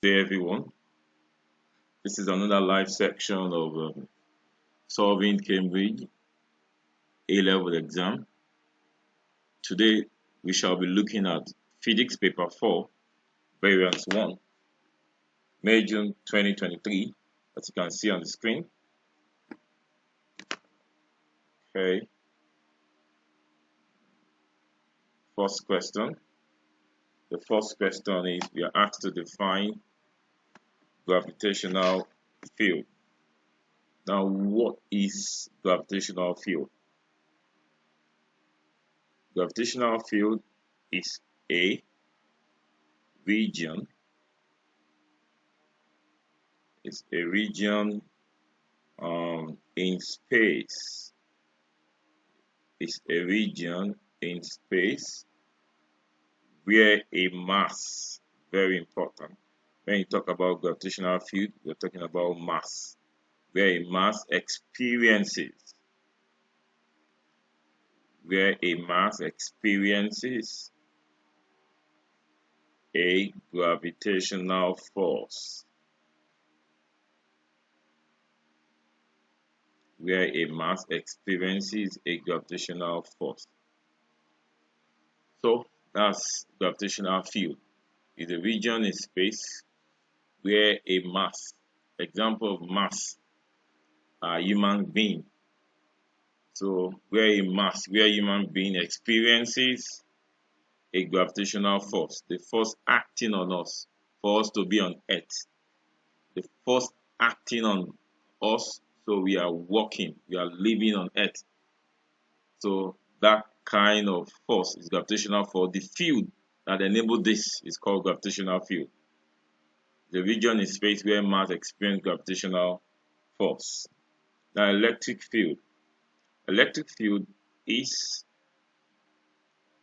Hey everyone, this is another live section of solving Cambridge A-level exam. Today we shall be looking at Physics Paper 4, Variance 1, May June 2023, as you can see on the screen. Okay, first question. The first question is we are asked to define gravitational field. Now, what is gravitational field? Gravitational field is a region. It's a region in space. It's a region in space where a mass, very important. When you talk about gravitational field, we're talking about mass, where a mass experiences a gravitational force. Where a mass experiences a gravitational force. So that's gravitational field. Is a region in space where a mass, example of mass are human being. So where human being experiences a gravitational force, the force acting on us for us to be on Earth. The force acting on us, so we are walking, we are living on Earth. So that kind of force is gravitational force. The field that enables this is called gravitational field. The region in space where mass experiences gravitational force. Now, electric field. Electric field is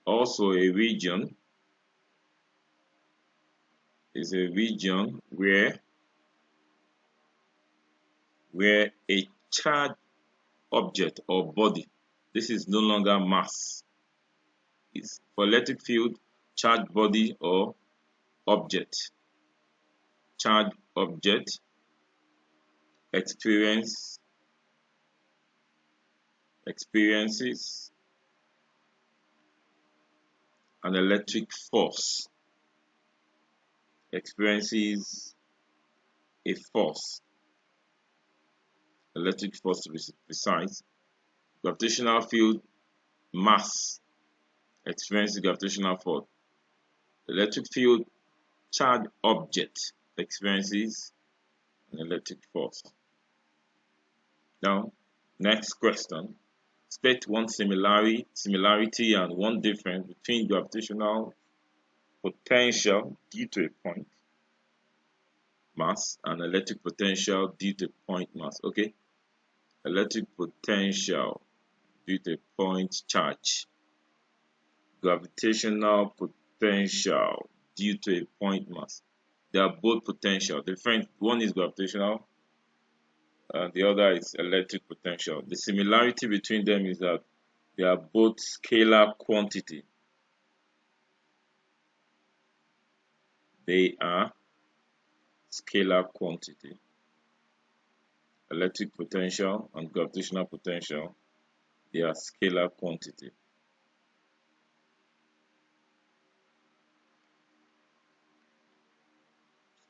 also a region. Is a region where a charged object or body. This is no longer mass. It's for electric field, charged body or object. Charged object experiences an electric force. Experiences a force. Electric force to be precise. Gravitational field mass experiences gravitational force. Electric field charged object experiences an electric force. Now, next question. State one similarity and one difference between gravitational potential due to a point mass and electric potential due to point mass. Okay, electric potential due to point charge, gravitational potential due to a point mass. They are both potential. The different one is gravitational and the other is electric potential. The similarity between them is that they are both scalar quantity. They are scalar quantity. Electric potential and gravitational potential, they are scalar quantity.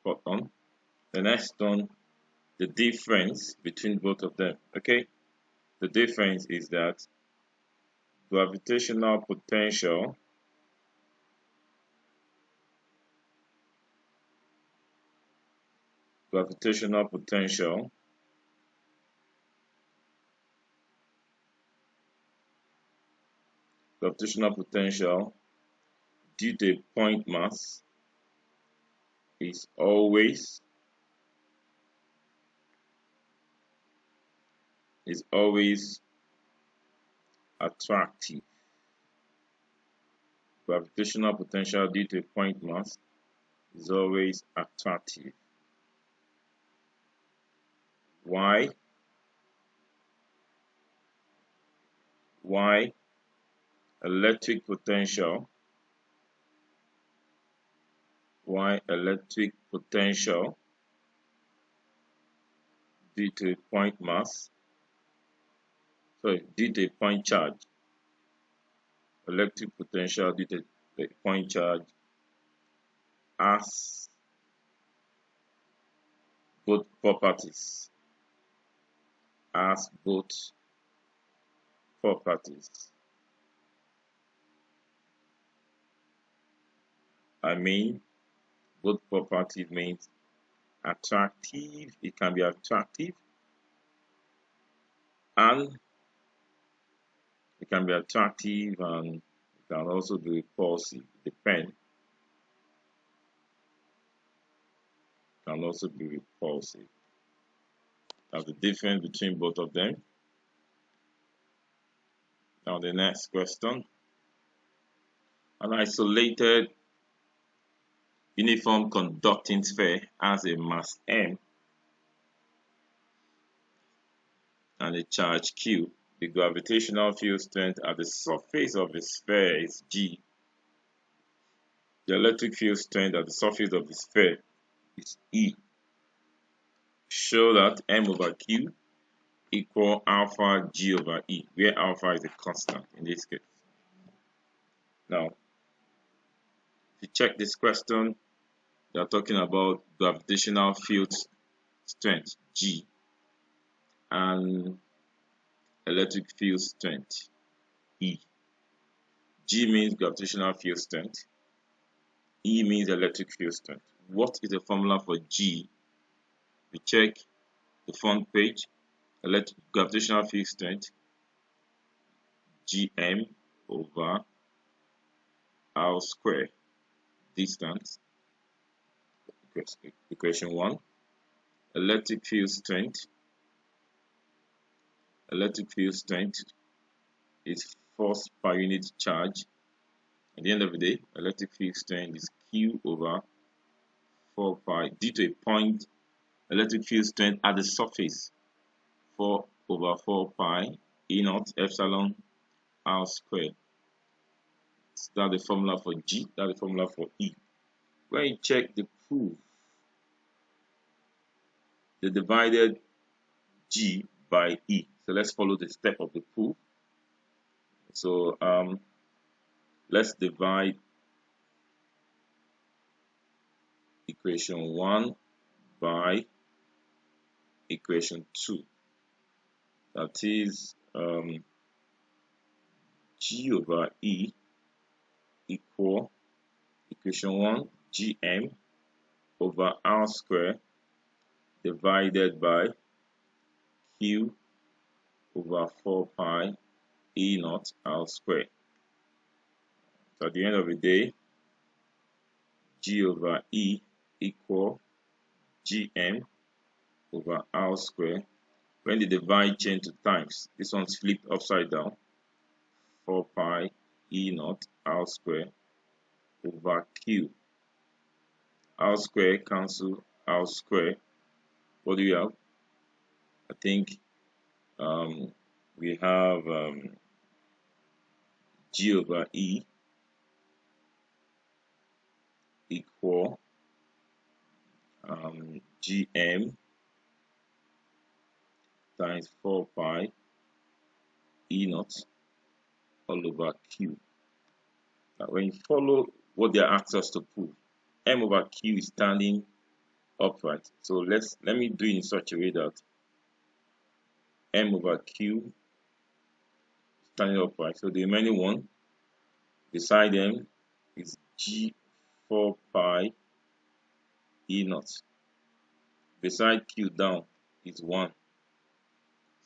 Spot on. The next one, the difference between both of them. Okay, the difference is that gravitational potential due to a point mass is always attractive. Gravitational potential due to a point mass is always attractive. Why? Electric potential while electric potential due to a point mass, due to a point charge, electric potential due to a point charge has both properties. Has both properties. I mean, both properties means attractive. It can be attractive and it can also be repulsive. The pen can also be repulsive. That's the difference between both of them. Now the next question. An isolated uniform conducting sphere has a mass m and a charge q. The gravitational field strength at the surface of the sphere is g. The electric field strength at the surface of the sphere is E. Show that m over q equal alpha g over E, where alpha is a constant in this case. Now, if you check this question, they are talking about gravitational field strength G and electric field strength E. G means gravitational field strength, E means electric field strength. What is the formula for G? We check the front page. Gravitational field strength Gm over r square, distance, equation 1. Electric field strength is force per unit charge. At the end of the day, electric field strength is q over 4 pi due to a point electric field strength at the surface, 4 over 4 pi E naught epsilon r squared. So that's the formula for G, that's the formula for E. When you check the proof, they divided G by E. So let's follow the step of the proof. So let's divide equation 1 by equation 2. That is G over E equal equation 1 Gm over r square divided by q over 4 pi E naught r square. So at the end of the day, G over E equal Gm over r square. When the divide change to times, this one's flipped upside down, 4 pi E naught r square over q. R square cancel r square. What do we have? I think we have G over E equal Gm times 4 pi E naught all over q. Now when you follow what they asked us to prove, m over q is standing upright. So let me do it in such a way that m over q standing upright. So the remaining one beside m is G 4 pi E naught. Beside q down is 1.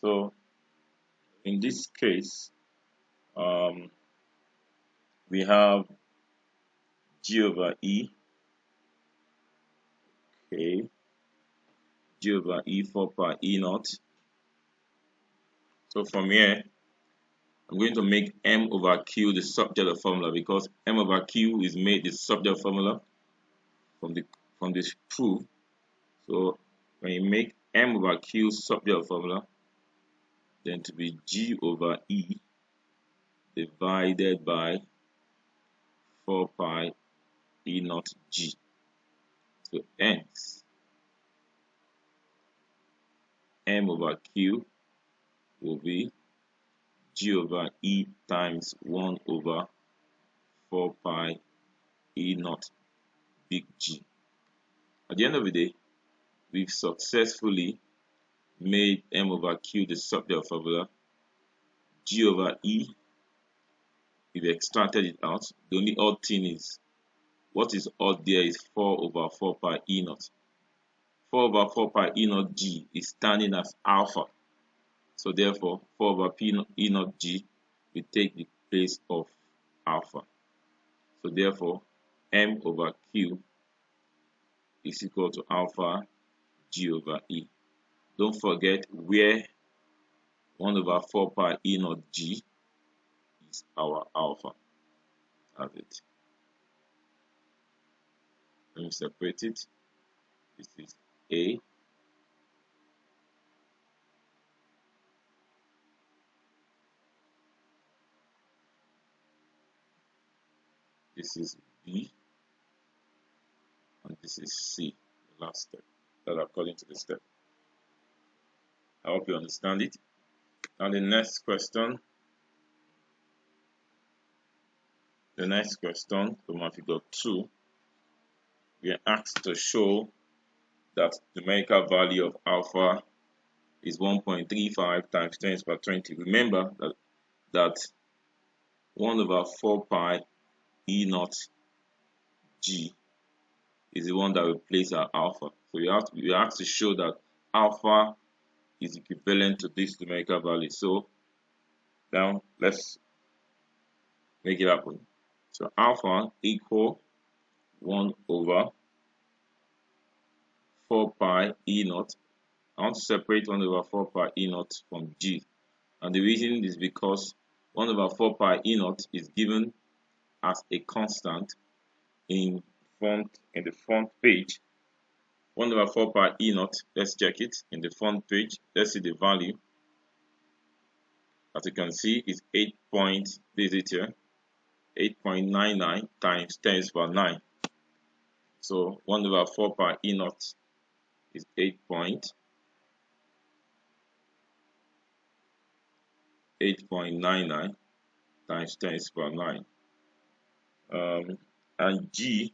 So in this case, we have G over E. Okay, G over E 4 pi E naught. So from here, I'm going to make m over q the subject of formula, because m over q is made the subject formula from this proof. So when you make m over q subject of formula, then to be G over E divided by 4 pi E naught G. So hence m over q will be g over e times 1 over 4 pi e naught big G. At the end of the day, we've successfully made m over q the subject formula. G over e, we've extracted it out. The only odd thing is, what is odd there is 4 over 4 pi e naught. 4 over 4 pi e naught g is standing as alpha. So therefore, 4 over p e naught g will take the place of alpha. So therefore, m over q is equal to alpha g over e. Don't forget where 1 over 4 pi e naught g is our alpha. Have it. Let me separate it. This is A. This is B. And this is C, the last step. That according to the step. I hope you understand it. Now the next question, from figure 2, we are asked to show that the numerical value of alpha is 1.35 times 10 to the power 20. Remember that 1 over 4 pi e naught g is the one that will place our alpha. So we are asked to show that alpha is equivalent to this numerical value. So now let's make it happen. So alpha equal 1 over 4 pi e naught. I want to separate 1 over 4 pi e naught from g, and the reason is because 1 over 4 pi e naught is given as a constant in the front page. 1 over 4 pi e naught, let's check it in the front page. Let's see the value. As you can see, it's 8.99 times 10 to the power 9. So 1 over 4 pi e naught is 8.99 times 10 to the power 9. And G,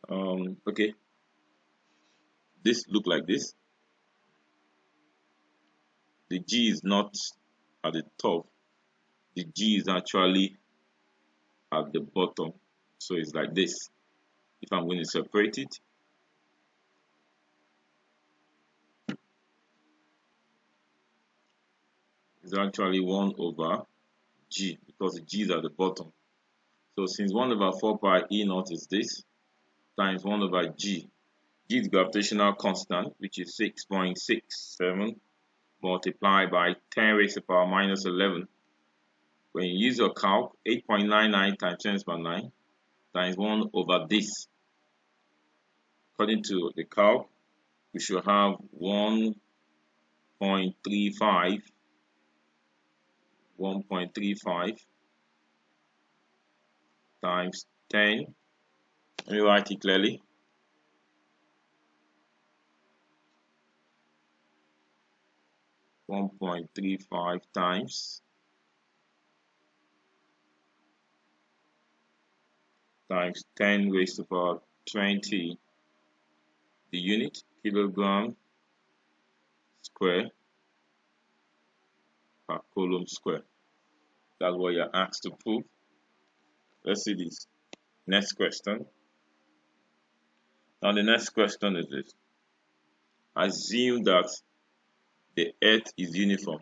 okay, this look like this. The G is not at the top. The G is actually at the bottom. So it's like this. If I'm going to separate it, it's actually 1 over G, because the G is at the bottom. So since 1 over 4 pi e naught is this, times 1 over G. G is gravitational constant, which is 6.67 multiplied by 10 raised to the power minus 11. When you use your calc, 8.99 times 10 to the power 9 times 1 over this. According to the calc, we should have 1.35 times 10. Let me write it clearly. 1.35 times 10 raised to the power 20, the unit, kilogram square per coulomb square. That's what you're asked to prove. Let's see this next question. Now the next question is this. Assume that the earth is uniform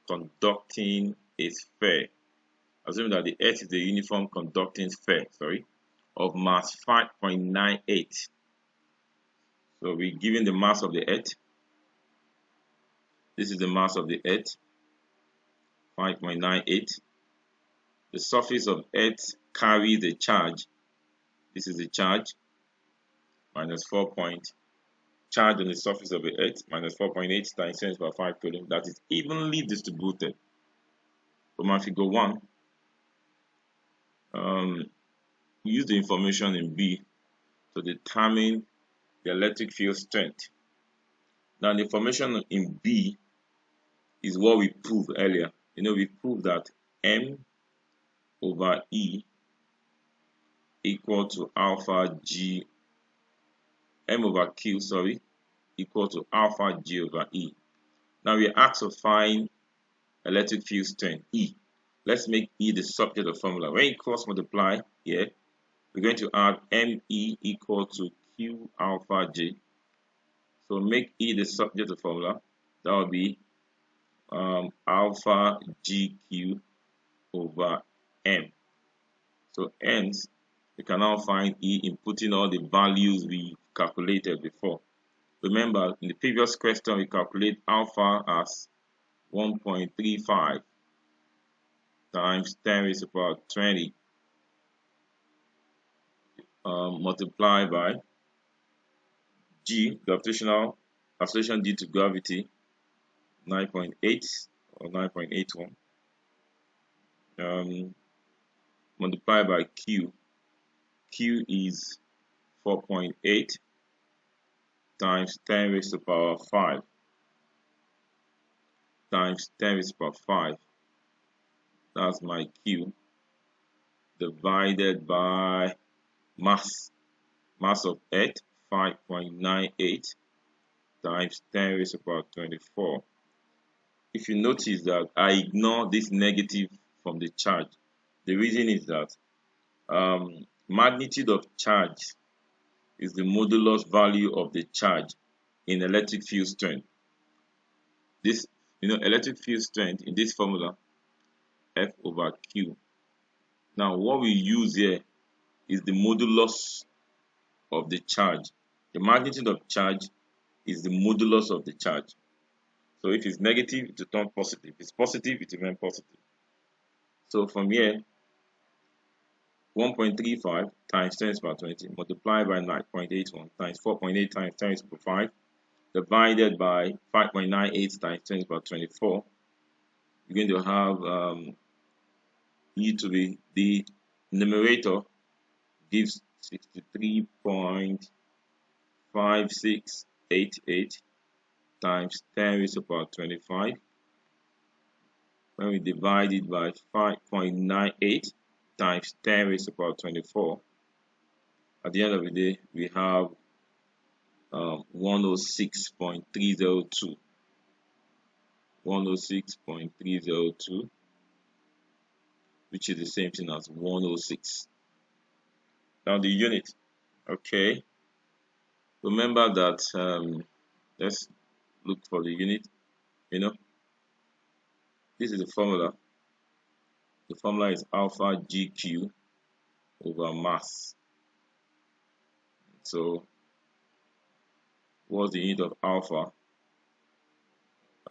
conducting a sphere. Assume that the earth is a uniform conducting sphere, of mass 5.98. So we're given the mass of the earth. This is the mass of the earth, 5.98. The surface of earth carries a charge. This is the charge, minus 4 point. Charge on the surface of the earth, minus 4.8 times 10 to the power 5 coulomb. That is evenly distributed. From figure 1, we use the information in B to determine the electric field strength. Now the information in B is what we proved earlier. We proved that M over E equal to alpha G, M over Q, equal to alpha G over E. Now we are asked to find electric field strength, E. Let's make E the subject of the formula. When you cross multiply here, we're going to add ME equal to Q alpha J. So make E the subject of the formula. That will be alpha GQ over M. So hence, we can now find E in putting all the values we calculated before. Remember, in the previous question, we calculate alpha as 1.35 times 10 raised to the power 20 multiplied by G, gravitational acceleration due to gravity, 9.8 or 9.81, multiplied by Q. Q is 4.8 times 10 raised to the power 5 times 10 raised to the power 5. That's my Q, divided by mass of Earth, 5.98 times 10 raised to the power 24. If you notice that I ignore this negative from the charge, the reason is that magnitude of charge is the modulus value of the charge in electric field strength. This, electric field strength in this formula, F over Q. Now, what we use here is the modulus of the charge. The magnitude of charge is the modulus of the charge. So if it's negative, it will turn positive. If it's positive, it will remain positive. So from here, 1.35 times 10 to the power 20 multiplied by 9.81 times 4.8 times 10 to the power 5 divided by 5.98 times 10 to the power 24. You're going to have E to be the numerator gives 63.5688 times 10 raised to the power 25. When we divide it by 5.98 times 10 raised to the power 24, at the end of the day, we have 106.302. 106.302, which is the same thing as 106. Now the unit, okay. Remember that let's look for the unit. This is the formula. The formula is alpha GQ over mass. So what's the unit of alpha?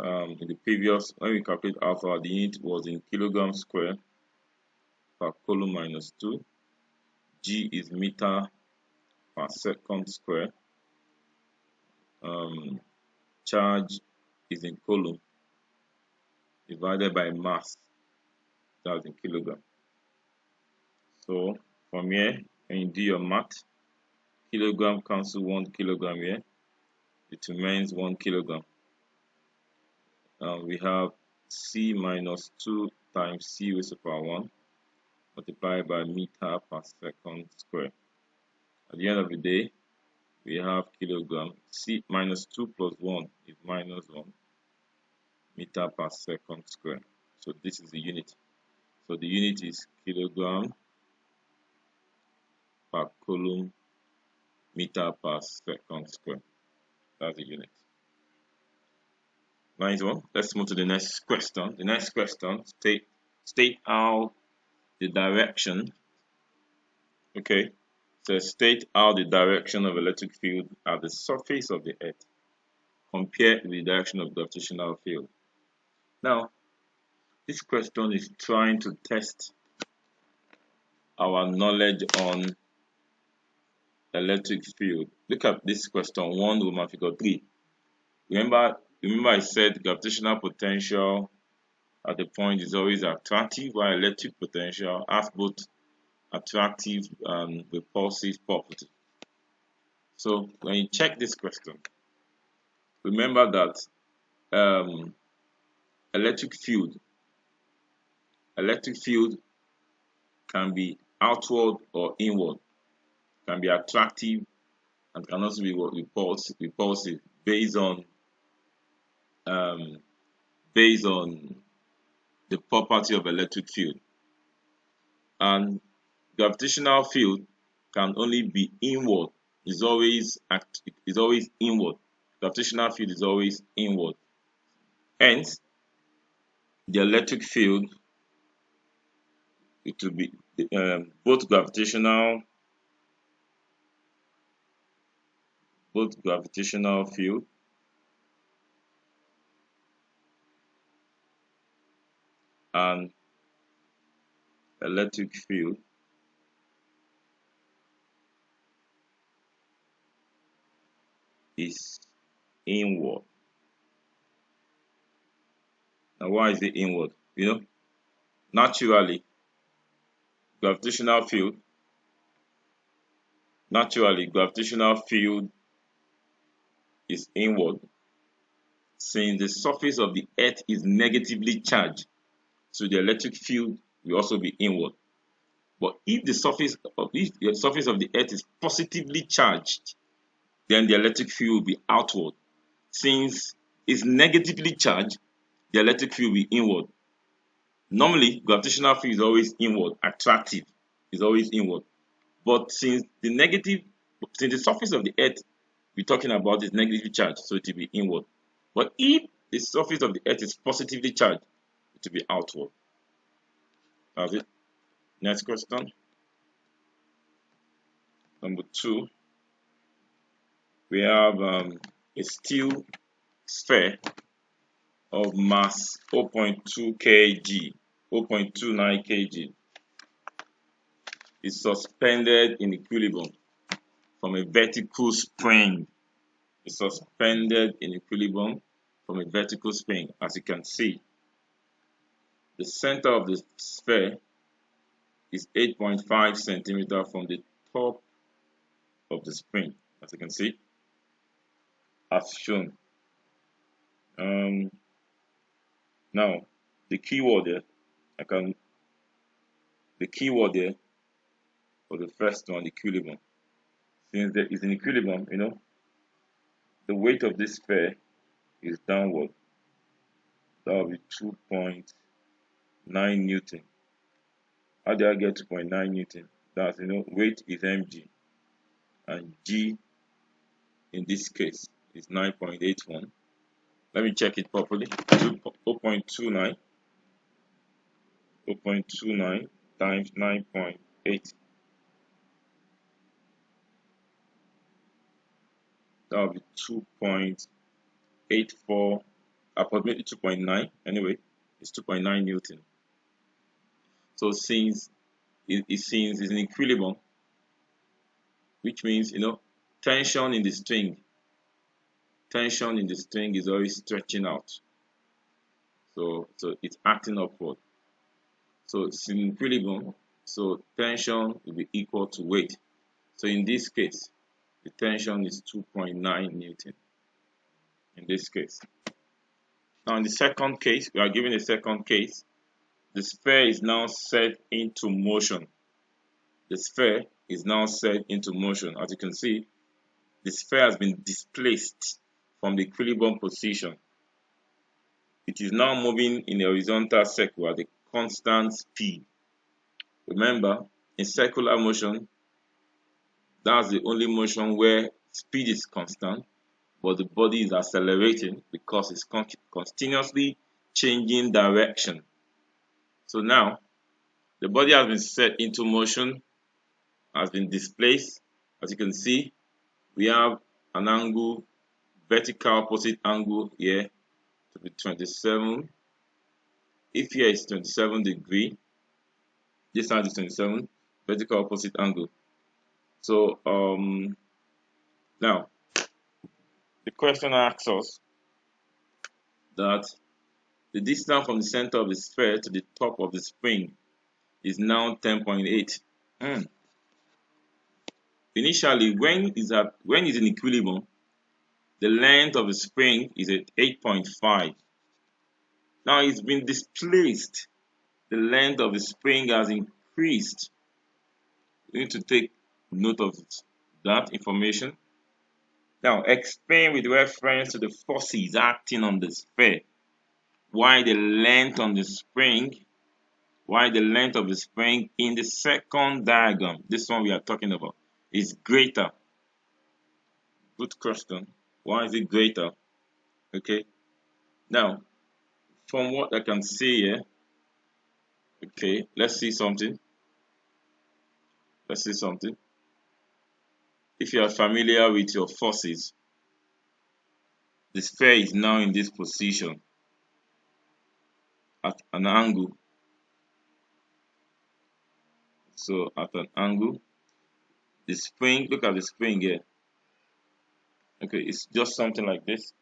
In the previous, when we calculate alpha, the unit was in kilograms square per coulomb minus 2. G is meter per second square. Charge is in coulomb divided by mass, that's in kilogram. So from here, when you do your math, kilogram cancel 1 kilogram here, it remains 1 kilogram. We have C minus 2 times C raised to the power 1 multiplied by meter per second square. At the end of the day, we have kilogram. C minus 2 plus 1 is minus 1 meter per second square. So this is the unit. So the unit is kilogram per coulomb meter per second square. That's the unit. Nice one. Let's move to the next question. The next question state how the direction. Okay. So state how the direction of electric field at the surface of the Earth compared with the direction of gravitational field. Now, this question is trying to test our knowledge on electric field. Look at this question 1 Roman figure 3. Remember I said gravitational potential at the point is always attractive, while electric potential has both attractive and repulsive properties. So when you check this question, remember that um, electric field can be outward or inward, can be attractive and can also be what repulsive um, based on the property of electric field. And gravitational field can only be inward. Is always inward. Gravitational field is always inward. Hence, the electric field, it will be both gravitational field and electric field is inward. Now, why is it inward? Naturally, gravitational field gravitational field is inward since the surface of the earth is negatively charged, so the electric field will also be inward. But if the surface of the earth is positively charged, then the electric field will be outward. Since it's negatively charged, the electric field will be inward. Normally, gravitational field is always inward, attractive is always inward. But since the surface of the earth we're talking about is negatively charged, so it will be inward. But if the surface of the earth is positively charged, it will be outward. That's it. Next question. Number 2. We have a steel sphere of mass 0.2 kg, 0.29 kg is suspended in equilibrium from a vertical spring. It's suspended in equilibrium from a vertical spring. As you can see, the center of the sphere is 8.5 centimeters from the top of the spring, as you can see, as shown. Now, the keyword there for the first one, equilibrium. Since there is an equilibrium, the weight of this sphere is downward. That will be 2.9 Newton. How do I get 2.9 Newton? That's, weight is mg, and g in this case is 9.81. Let me check it properly. 0.29 times 9.8. That will be 2.84, approximately 2.9. Anyway, it's 2.9 Newton. So since it's in equilibrium, which means tension in the string is always stretching out. So it's acting upward. So it's in equilibrium, so tension will be equal to weight. So in this case, the tension is 2.9 Newton. In this case. Now in the second case, we are given a second case. The sphere is now set into motion. The sphere is now set into motion. As you can see, the sphere has been displaced from the equilibrium position. It is now moving in a horizontal circle at a constant speed. Remember, in circular motion, that's the only motion where speed is constant, but the body is accelerating because it's continuously changing direction. So now, the body has been set into motion, has been displaced. As you can see, we have an angle, vertical opposite angle here to be 27. If here is 27 degree, this side is 27, vertical opposite angle. So now the question asks us that the distance from the center of the sphere to the top of the spring is now 10.8. initially when it's in equilibrium, the length of the spring is at 8.5. Now it's been displaced. The length of the spring has increased. You need to take note of that information. Now explain with reference to the forces acting on the sphere why the length of the spring in the second diagram, this one we are talking about, is greater. Good question. Why is it greater? Okay. Now, from what I can see here, okay, let's see something. If you are familiar with your forces, the sphere is now in this position at an angle. So at an angle, the spring, look at the spring here. Okay, it's just something like this.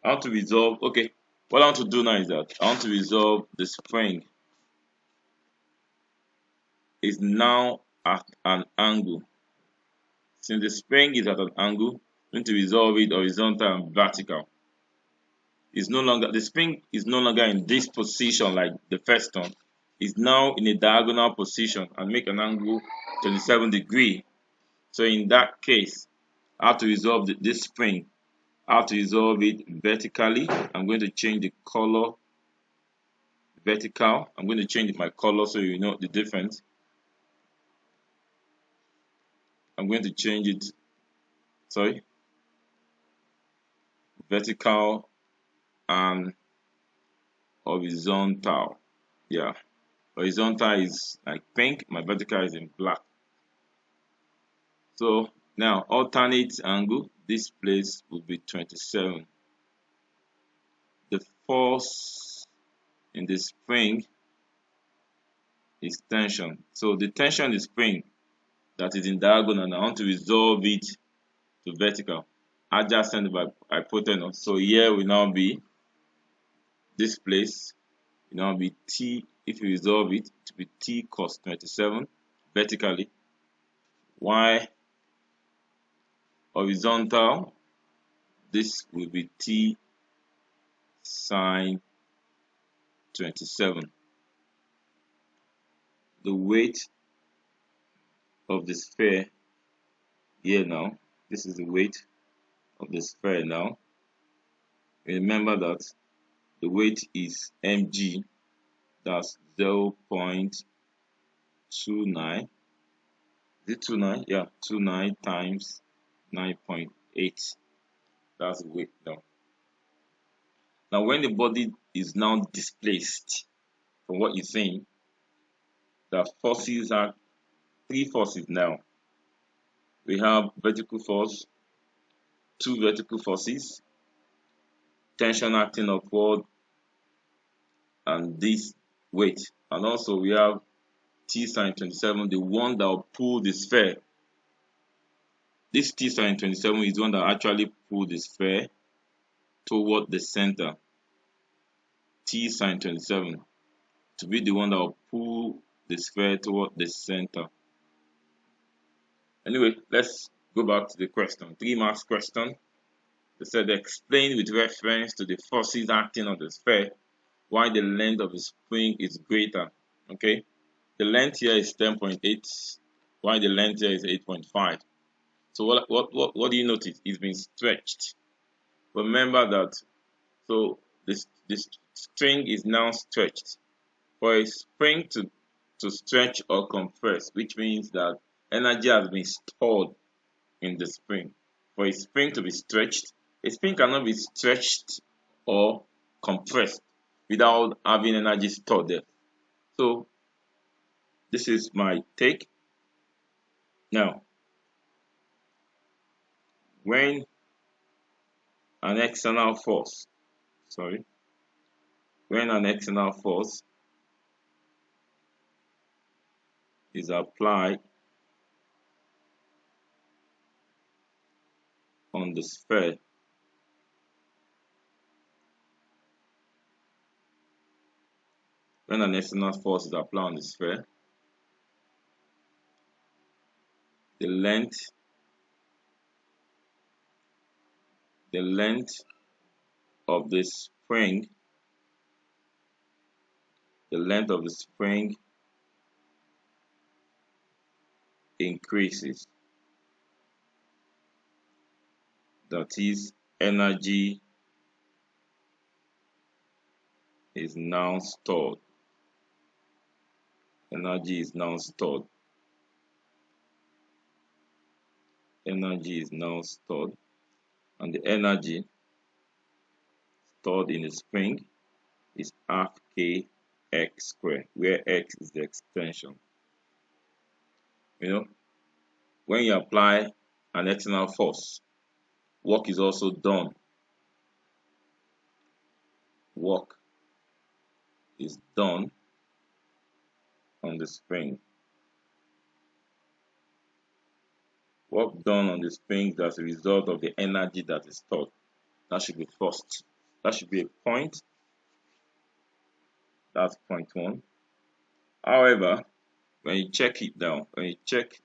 I want to resolve, okay, what I want to do now is that I want to resolve the spring is now at an angle. Since the spring is at an angle, we need to resolve it horizontal and vertical. The spring is no longer in this position like the first one. It's now in a diagonal position and make an angle 27 degrees. So in that case, I have to resolve this spring. I have to resolve it vertically. I'm going to change the color vertical. I'm going to change my color so you know the difference. I'm going to change it, vertical and horizontal. Yeah, horizontal is like pink, my vertical is in black. So now alternate angle, this place will be 27. The force in the spring is tension. So the tension in the spring that is in diagonal, I want to resolve it to vertical adjacent by hypotenuse. So here will now be this place will now be T. If you resolve it to be T cos 27 vertically, y horizontal, this will be T sine 27. The weight of the sphere here now, this is the weight of the sphere now. Remember that the weight is mg, that's 0.29. Is it 29? Yeah, 29 times 9.8. That's the weight now. Now when the body is now displaced from what you're saying, the forces are three forces now. We have vertical force, two vertical forces, tension acting upward, and this weight. And also we have T sine 27, the one that will pull the sphere. This T sine 27 is the one that actually pull the sphere toward the center. T sine 27 to be the one that will pull the sphere toward the center. Anyway, let's go back to the question. 3 marks question. They said explain with reference to the forces acting on the sphere why the length of the spring is greater. Okay, the length here is 10.8, while the length here is 8.5. So what do you notice? It's been stretched. Remember that. So this string is now stretched. For a spring to stretch or compress, which means that energy has been stored in the spring. For a spring to be stretched, a spring cannot be stretched or compressed without having energy stored there. So this is my take. Now, when an external force, when an external force is applied on the sphere, when an external force is applied on the the length of the spring, increases. That is, energy is now stored. Energy is now stored. Energy is now stored, and the energy stored in the spring is half kx squared, where x is the extension. When you apply an external force, work is also done. Work is done on the spring. Work done on the spring as a result of the energy that is stored. That should be first. That should be a point. That's point 1. However, when you check it down, when you check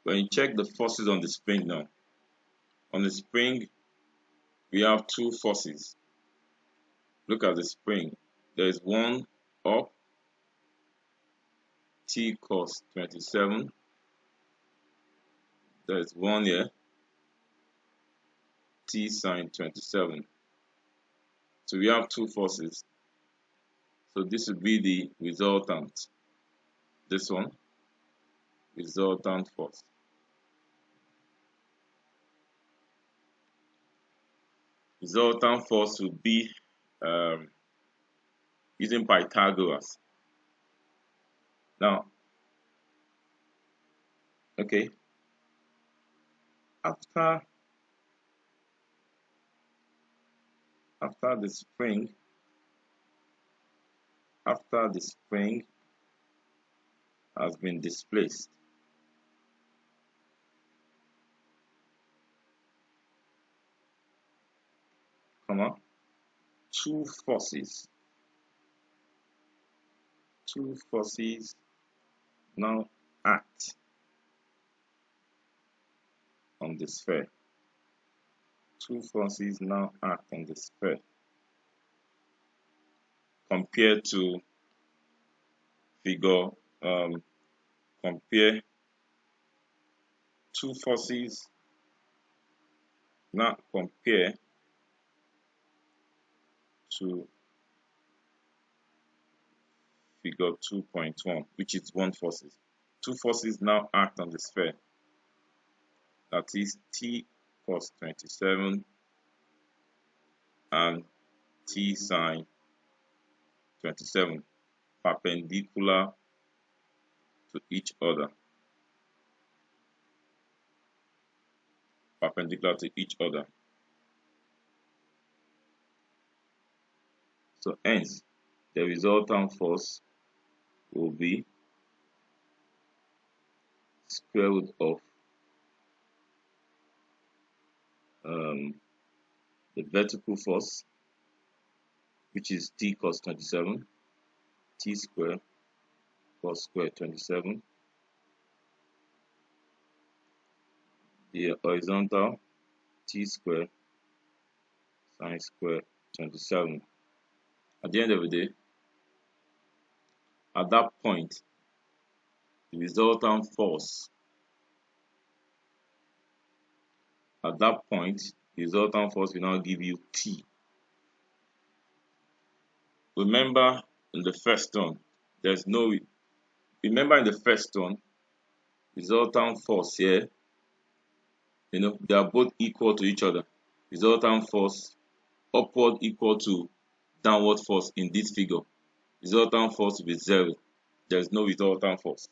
the forces on the spring now, on the spring we have two forces. Look at the spring. There is one up, T cos 27. There is one here, T sine 27. So we have two forces. So this would be the resultant. This one, resultant force. Resultant force would be using Pythagoras. Now, okay, after the spring has been displaced, two forces now act on the sphere. Two forces now act on the sphere. Compared to figure, compare two forces. Now compare to figure 2.1, which is one forces. Two forces now act on the sphere. That is T cos 27 and T sine 27, perpendicular to each other. So hence, the resultant force will be square root of the vertical force, which is T cos 27, T squared cos squared 27, the horizontal T squared sine squared 27. At the end of the day, at that point, the resultant force will now give you T. Remember in the first one, resultant force here, they are both equal to each other. Resultant force upward equal to downward force in this figure. Resultant force will be 0. There is no resultant force.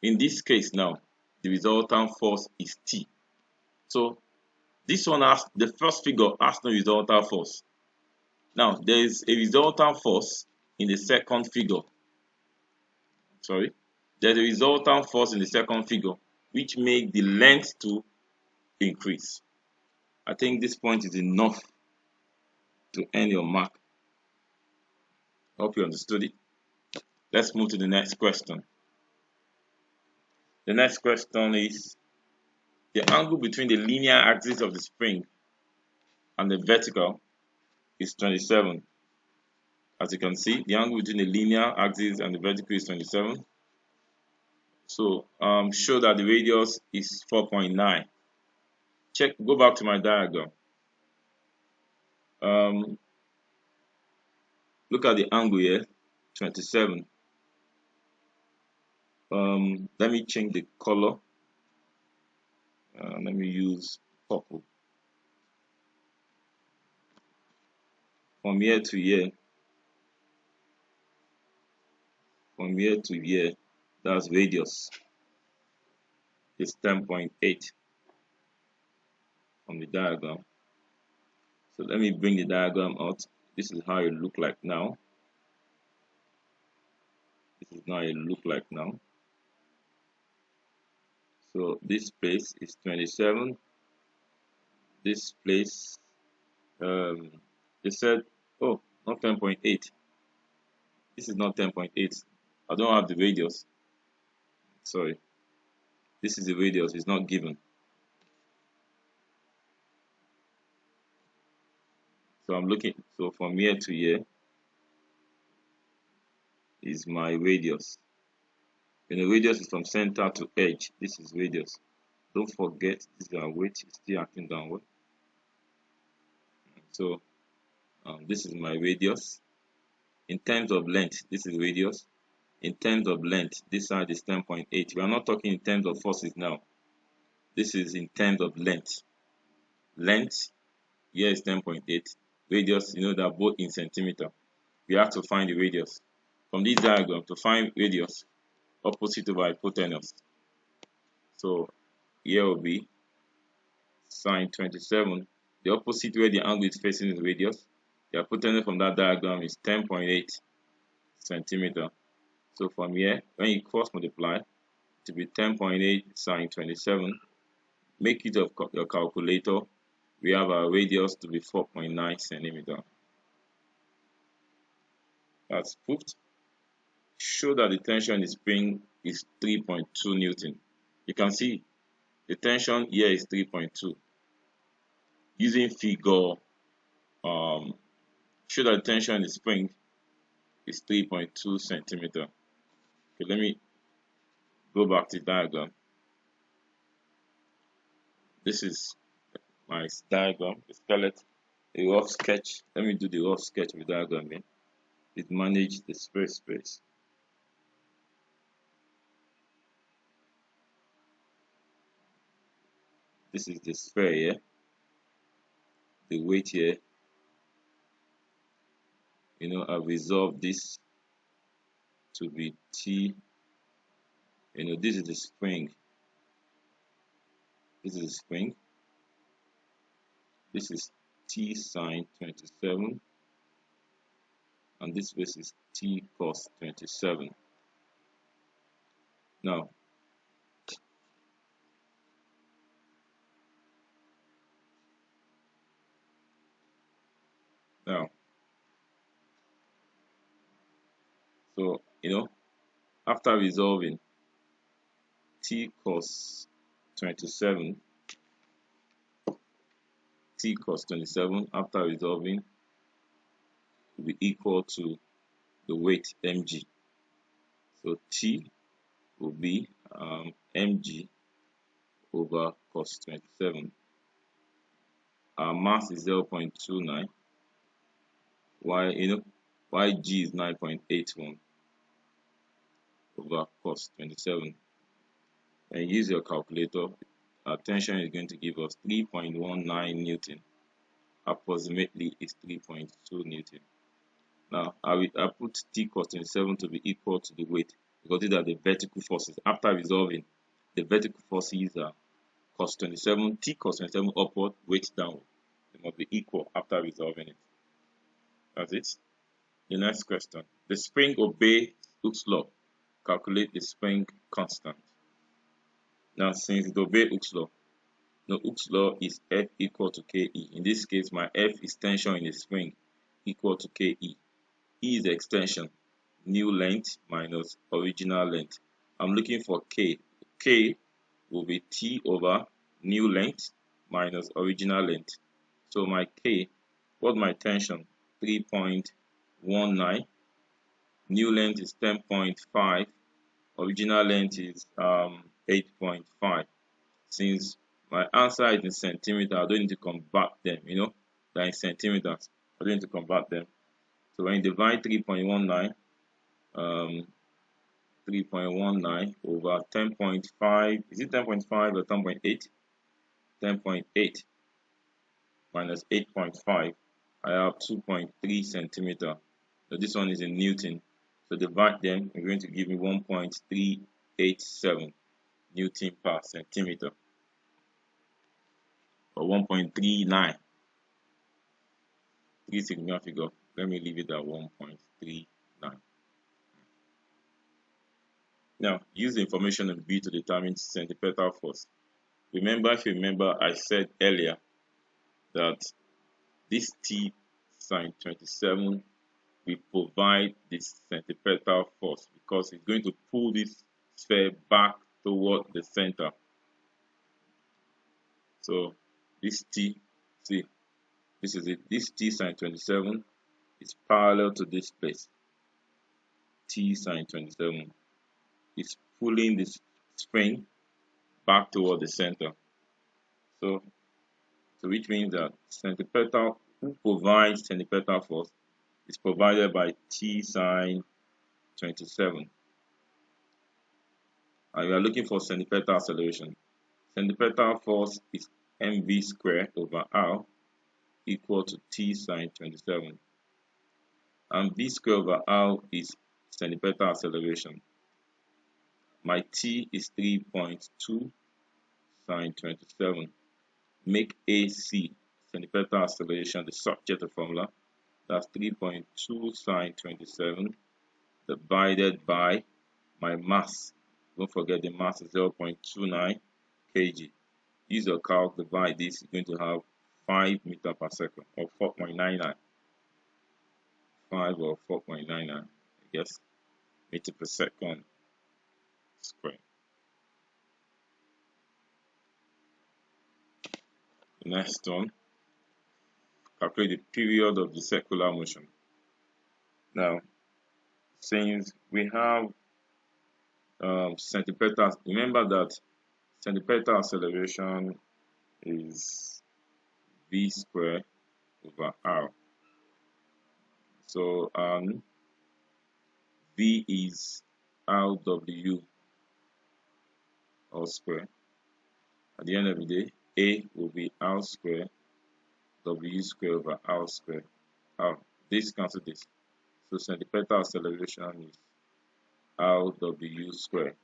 In this case now, the resultant force is T. So this one the first figure has no resultant force. Now there is a resultant force in the second figure. There's a resultant force in the second figure which makes the length to increase. I think this point is enough to end your mark. Hope you understood it. Let's move to the next question. The next question is the angle between the linear axis of the spring and the vertical is 27. As you can see, the angle between the linear axis and the vertical is 27. So show that the radius is 4.9. Go back to my diagram. Look at the angle here, 27. Let me change the color. Let me use purple. From here to here, that's radius. It's 10.8 on the diagram. So let me bring the diagram out. This is how it look like now. So this place is 27. This place, they said, oh, not 10.8. This is not 10.8. I don't have the radius. Sorry. This is the radius. It's not given. So I'm looking. So from here to here is my radius. And the radius is from center to edge. This is radius. Don't forget, this is our weight. It's still acting downward. So this is my radius. In terms of length, this is radius. In terms of length, this side is 10.8. We are not talking in terms of forces now. This is in terms of length. Length here is 10.8. Radius, you know, they're both in centimeter. We have to find the radius. From this diagram, to find radius, opposite over hypotenuse. So here will be sine 27. The opposite where the angle is facing is radius. The hypotenuse from that diagram is 10.8 centimeter. So from here, when you cross multiply, it will be 10.8 sine 27. Make it of your calculator. We have our radius to be 4.9 centimeter. That's proved. Show that the tension in the spring is 3.2 Newton. You can see the tension here is 3.2. Using figure, show that the tension in the spring is 3.2 centimeter. Okay, let me go back to the diagram. This is my diagram, the skeleton, a rough sketch. Let me do the rough sketch of the diagram again. It manage the space. This is the sphere here. The weight here. You know, I've resolved this to be T. You know, this is the spring. This is the spring. This is T sine 27. And this space is T cos 27. Now, so you know, after resolving T cos 27, after resolving will be equal to the weight mg. So T will be mg over cos 27. Our mass is 0.29. Why g is 9.81 over cos 27. And use your calculator. Our tension is going to give us 3.19 Newton. Approximately is 3.2 Newton. Now I put T cos 27 to be equal to the weight because these are the vertical forces. After resolving, the vertical forces are cos 27, T cos 27 upward, weight downward. They must be equal after resolving it. That's it. The next question. The spring obeys Hooke's law. Calculate the spring constant. Now, since it obeys Hooke's law, now Hooke's law is F equal to KE. In this case, my F is tension in the spring equal to KE. E is the extension, new length minus original length. I'm looking for K. K will be T over new length minus original length. So my K, what's my tension? 3.19. New length is 10.5. Original length is 8.5. Since my answer is in centimeter, I don't need to convert them, they're in centimeters. I don't need to convert them. So when you divide 3.19, 3.19 over 10.5, is it 10.5 or 10.8? 10.8 minus 8.5, I have 2.3 centimeter. So this one is in Newton. So divide them, you're going to give me 1.387 Newton per centimeter, or 1.39. 3 significant figure. Let me leave it at 1.39. Now, use the information in B to determine centripetal force. If you remember, I said earlier that this T sine 27 will provide this centripetal force because it's going to pull this sphere back toward the center. So this T, see, this is it. This T sine 27 is parallel to this place. T sine 27 is pulling this spring back toward the center. So which means that centripetal, who provides centripetal force, is provided by T sine 27. And we are looking for centripetal acceleration. Centripetal force is mv squared over r equal to T sine 27. And v squared over r is centripetal acceleration. My T is 3.2 sine 27. Make AC, centripetal acceleration, the subject of formula. That's 3.2 sine 27 divided by my mass. Don't forget the mass is 0.29 kg. Use your calc, divide this, you're going to have 5 meters per second, or 4.99. 5 or 4.99, I guess, meter per second square. The next one, calculate the period of the circular motion. Now, since we have centripetal, remember that centripetal acceleration is v squared over r. So v is rw all square. At the end of the day, a will be r squared, w squared over r squared. This cancel this. So centripetal acceleration is rw squared.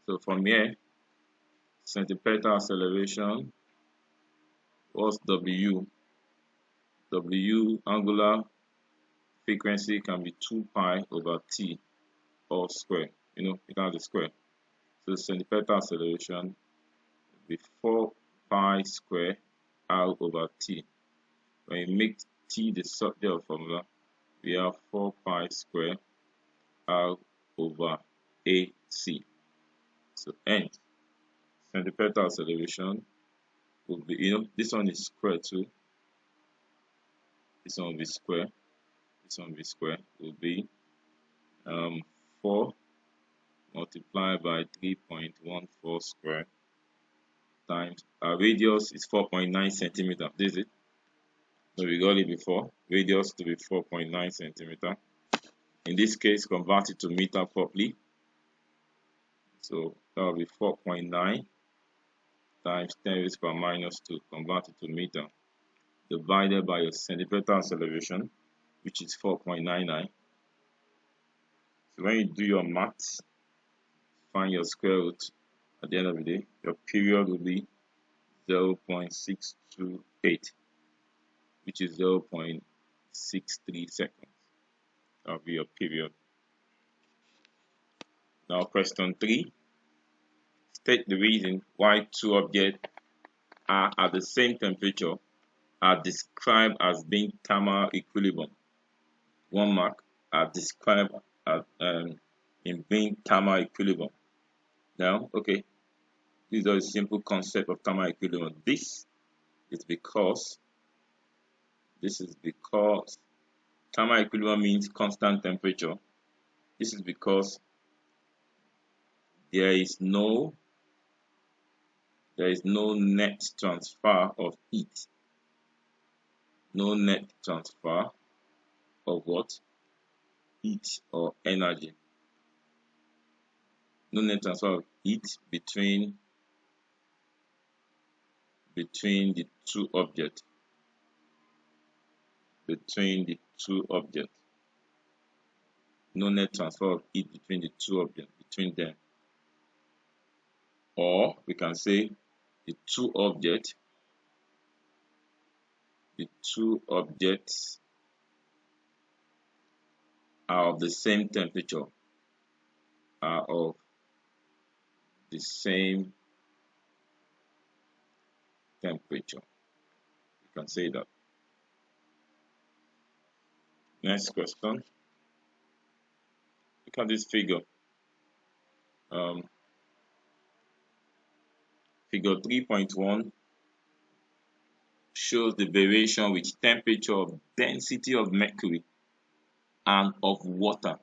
So from here, centripetal acceleration, what's w? W angular frequency can be 2 pi over t all square. You can have the square. So centripetal acceleration will be 4 pi square r over t. When you make t the subject of formula, we have 4 pi square r over ac. So hence, centripetal acceleration will be, this one is square too. This one will be square. This one will be square. Will be 4 multiplied by 3.14 square times our radius is 4.9 centimeter. This is it. So we got it before. Radius to be 4.9 centimeter. In this case, convert it to meter properly. So that will be 4.9 times 10 raised to the power minus 2, convert it to meter, divided by your centripetal acceleration, which is 4.99. So when you do your maths, find your square root. At the end of the day, your period will be 0.628, which is 0.63 seconds. That will be your period. Now question 3. State the reason why two objects are at the same temperature are described as being thermal equilibrium. 1 mark are described as in being thermal equilibrium. Now, okay, this is a simple concept of thermal equilibrium. This is because thermal equilibrium means constant temperature. This is because there is no net transfer of heat. No net transfer of what? Heat or energy. No net transfer of heat between the two objects. No net transfer of heat between the two objects, between them. Or we can say the two objects are of the same temperature. Are of the same temperature. You can say that. Next question. Look at this figure. Figure 3.1 shows the variation with temperature of density of mercury and of water.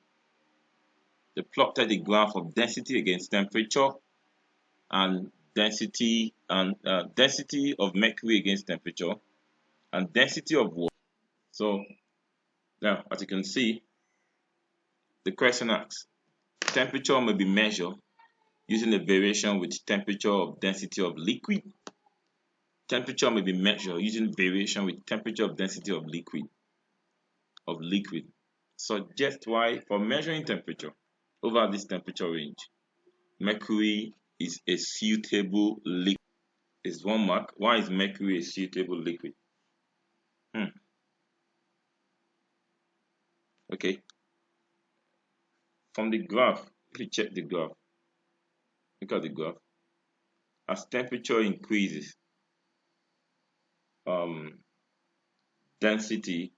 They plotted the graph of density against temperature and density of mercury against temperature and density of water. So now, as you can see, the question asks, temperature may be measured using a variation with temperature of density of liquid. Temperature may be measured using variation with temperature of density of liquid. Suggest why for measuring temperature over this temperature range, mercury is a suitable liquid. Is one mark. Why is mercury a suitable liquid? Okay. From the graph, if you check the graph, look at the graph. As temperature increases, density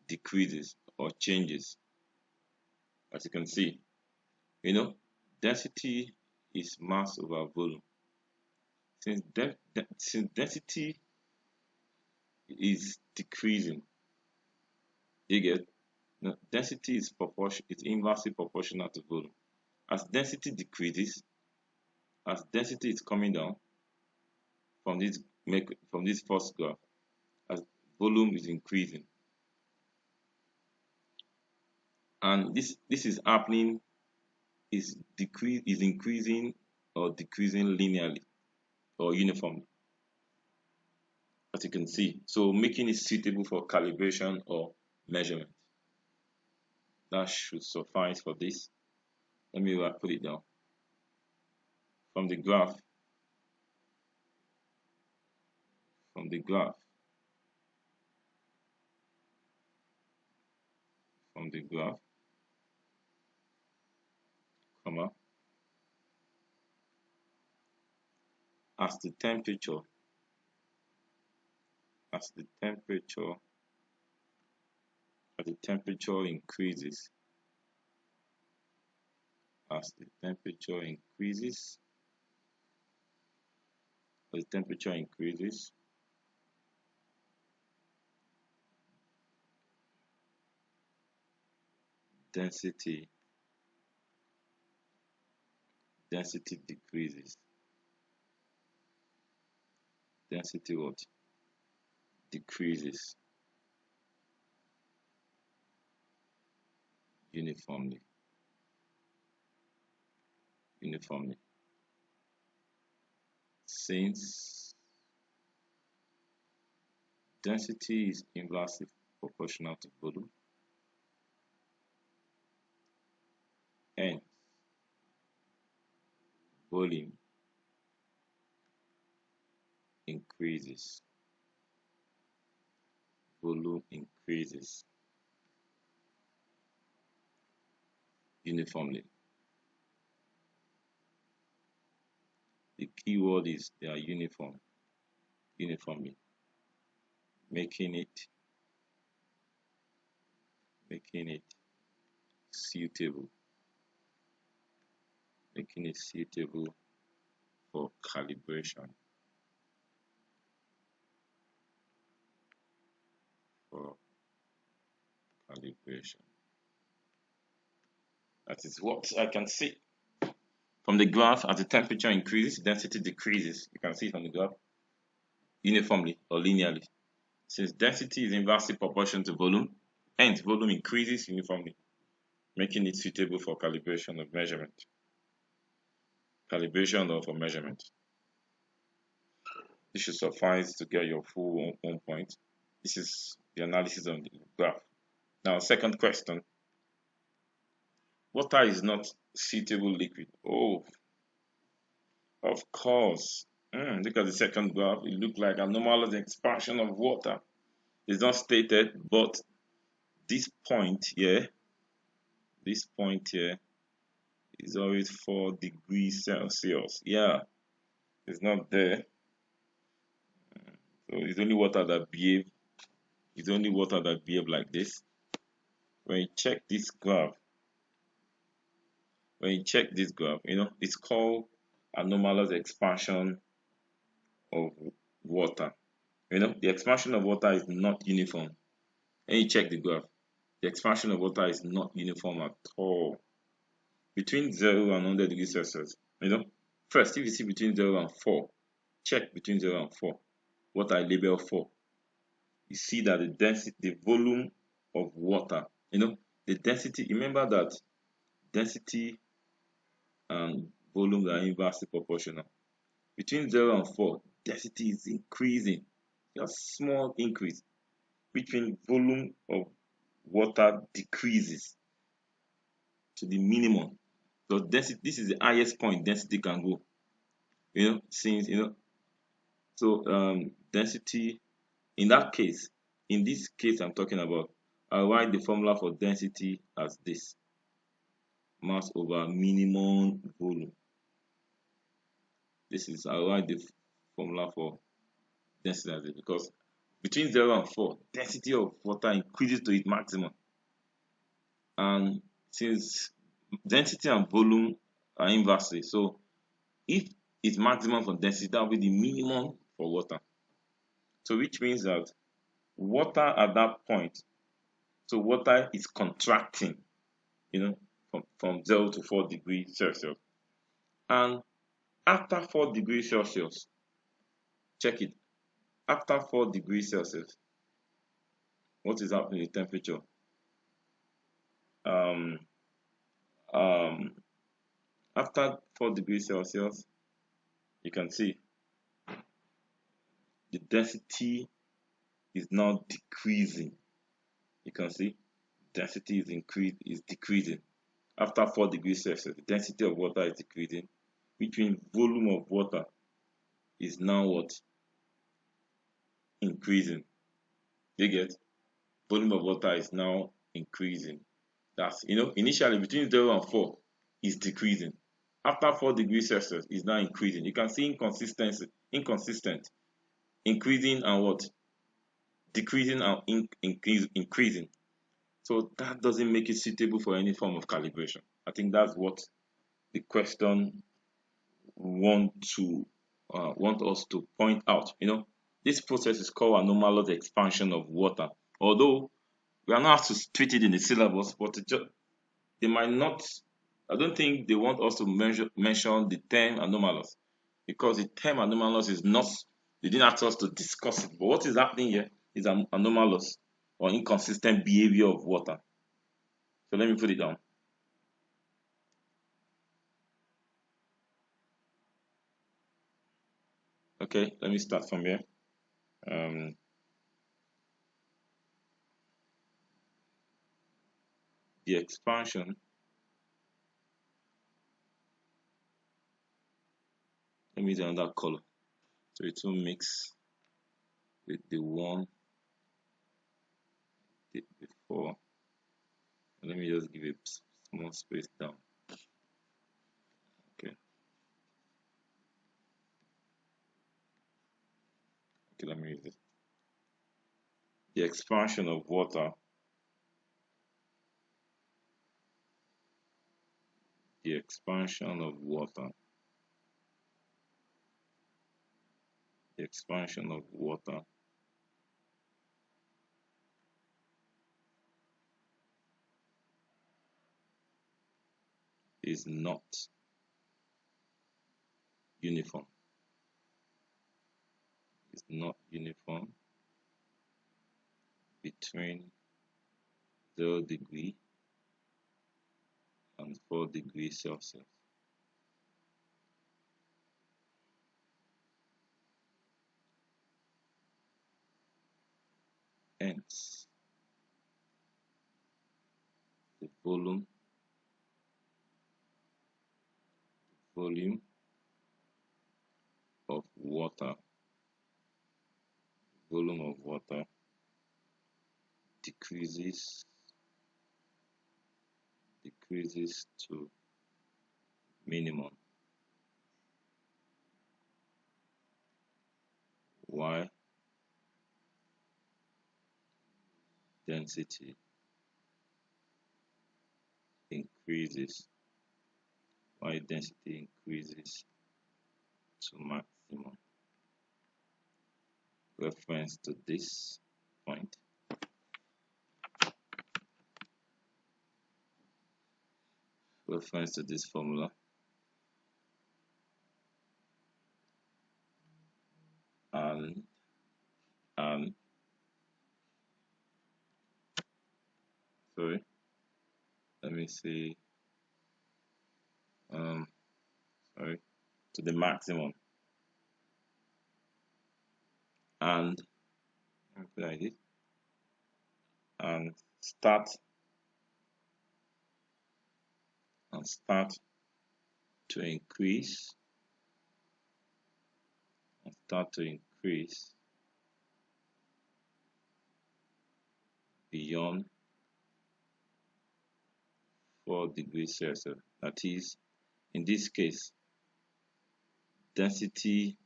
decreases or changes. As you can see, density is mass over volume. Since density is decreasing, you get density is inversely proportional to volume. As density decreases, as density is coming down from this first graph, as volume is increasing, and this is happening is increasing or decreasing linearly or uniformly, as you can see, so making it suitable for calibration or measurement. That should suffice for this. Let me put it down. From the graph, comma, as the temperature increases, density decreases. Density what? Decreases uniformly. Since density is inversely proportional to volume, hence volume increases. Uniformly. The key word is they are uniformly, making it suitable making it suitable for calibration. For calibration. That is what I can see from the graph. As the temperature increases, density decreases. You can see it on the graph uniformly or linearly. Since density is inversely proportional to volume, hence volume increases uniformly, making it suitable for calibration of measurement. Calibration of a measurement. This should suffice to get your full 1 point. This is the analysis of the graph. Now, second question. Water is not suitable liquid. Oh, of course. Look at the second graph. It looks like anomalous expansion of water. It's not stated, but this point here is always 4 degrees Celsius. Yeah, it's not there. So it's only water that behave. It's only water that behave like this. When you check this graph, it's called anomalous expansion of water. The expansion of water is not uniform. And you check the graph, the expansion of water is not uniform at all. Between 0 and 100 degrees Celsius, first, if you see between 0 and 4, check between 0 and 4, what I label 4. You see that the density, the volume of water, the density, remember that density and volume are inversely proportional. Between 0 and 4, density is increasing, just small increase. Between volume of water decreases to the minimum. So density, this is the highest point density can go. Density in this case I'm talking about, I'll write the formula for density as this: mass over minimum volume. I'll write the formula for density as this, because between 0 and 4, density of water increases to its maximum. And since density and volume are inversely, so if it's maximum for density, that will be the minimum for water. So which means that water at that point, so water is contracting, from 0 to 4 degrees Celsius. And after 4 degrees Celsius, check it, after 4 degrees Celsius, what is happening with temperature? After 4 degrees Celsius, you can see the density is now decreasing. You can see density is decreasing. After 4 degrees Celsius, the density of water is decreasing, which means volume of water is now what? Increasing. You get? Volume of water is now increasing. That's, initially between 0 and 4 is decreasing. After 4 degrees Celsius is now increasing. You can see inconsistent, increasing and what? Decreasing and increasing. So that doesn't make it suitable for any form of calibration. I think that's what the question want us to point out. This process is called anomalous expansion of water. Although we are not asked to treat it in the syllabus, but they might not. I don't think they want us to mention the term anomalous, because the term anomalous is not. They didn't ask us to discuss it. But what is happening here is an anomalous or inconsistent behavior of water. So let me put it down. Okay, let me start from here. The expansion, let me use another color so it will mix with the one before. Let me just give a small space down. Okay, let me use it. The expansion of water, the expansion of water. The expansion of water is not uniform. It's not uniform between 0 degree and 4 degrees Celsius. Hence, the volume of water decreases to minimum, while density increases to maximum. Reference to this point. Reference to this formula and sorry, let me see, sorry, to the maximum, and like this, and start to increase beyond 4 degrees Celsius. That is, in this case, density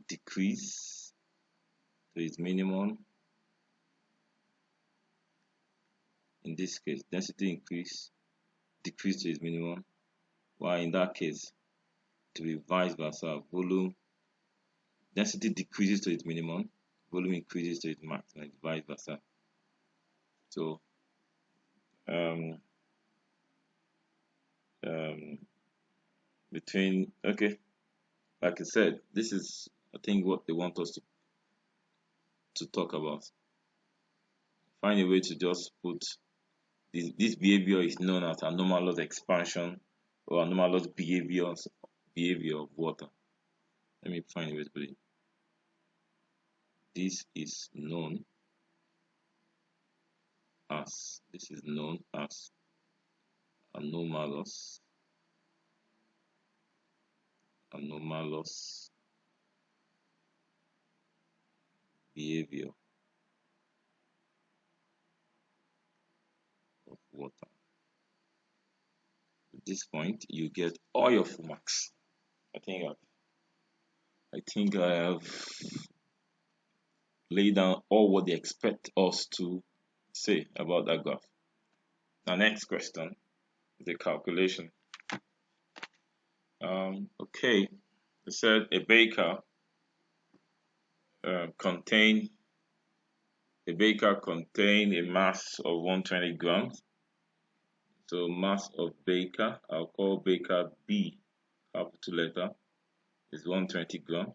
decrease to its minimum. In this case, density decrease to its minimum, while in that case, to be vice versa, volume density decreases to its minimum, volume increases to its maximum, vice versa. So between, okay, like I said, this is, I think, what they want us to talk about. Find a way to just put this behavior is known as anomalous expansion or anomalous behavior of water. Let me find a way to put it. This is known as anomalous behavior of water. At this point, you get all your full marks. I think I have laid down all what they expect us to say about that graph. Now, next question is the calculation. Okay, it said a beaker contain a mass of 120 grams. So mass of beaker, I'll call beaker B, capital letter, is 120 grams.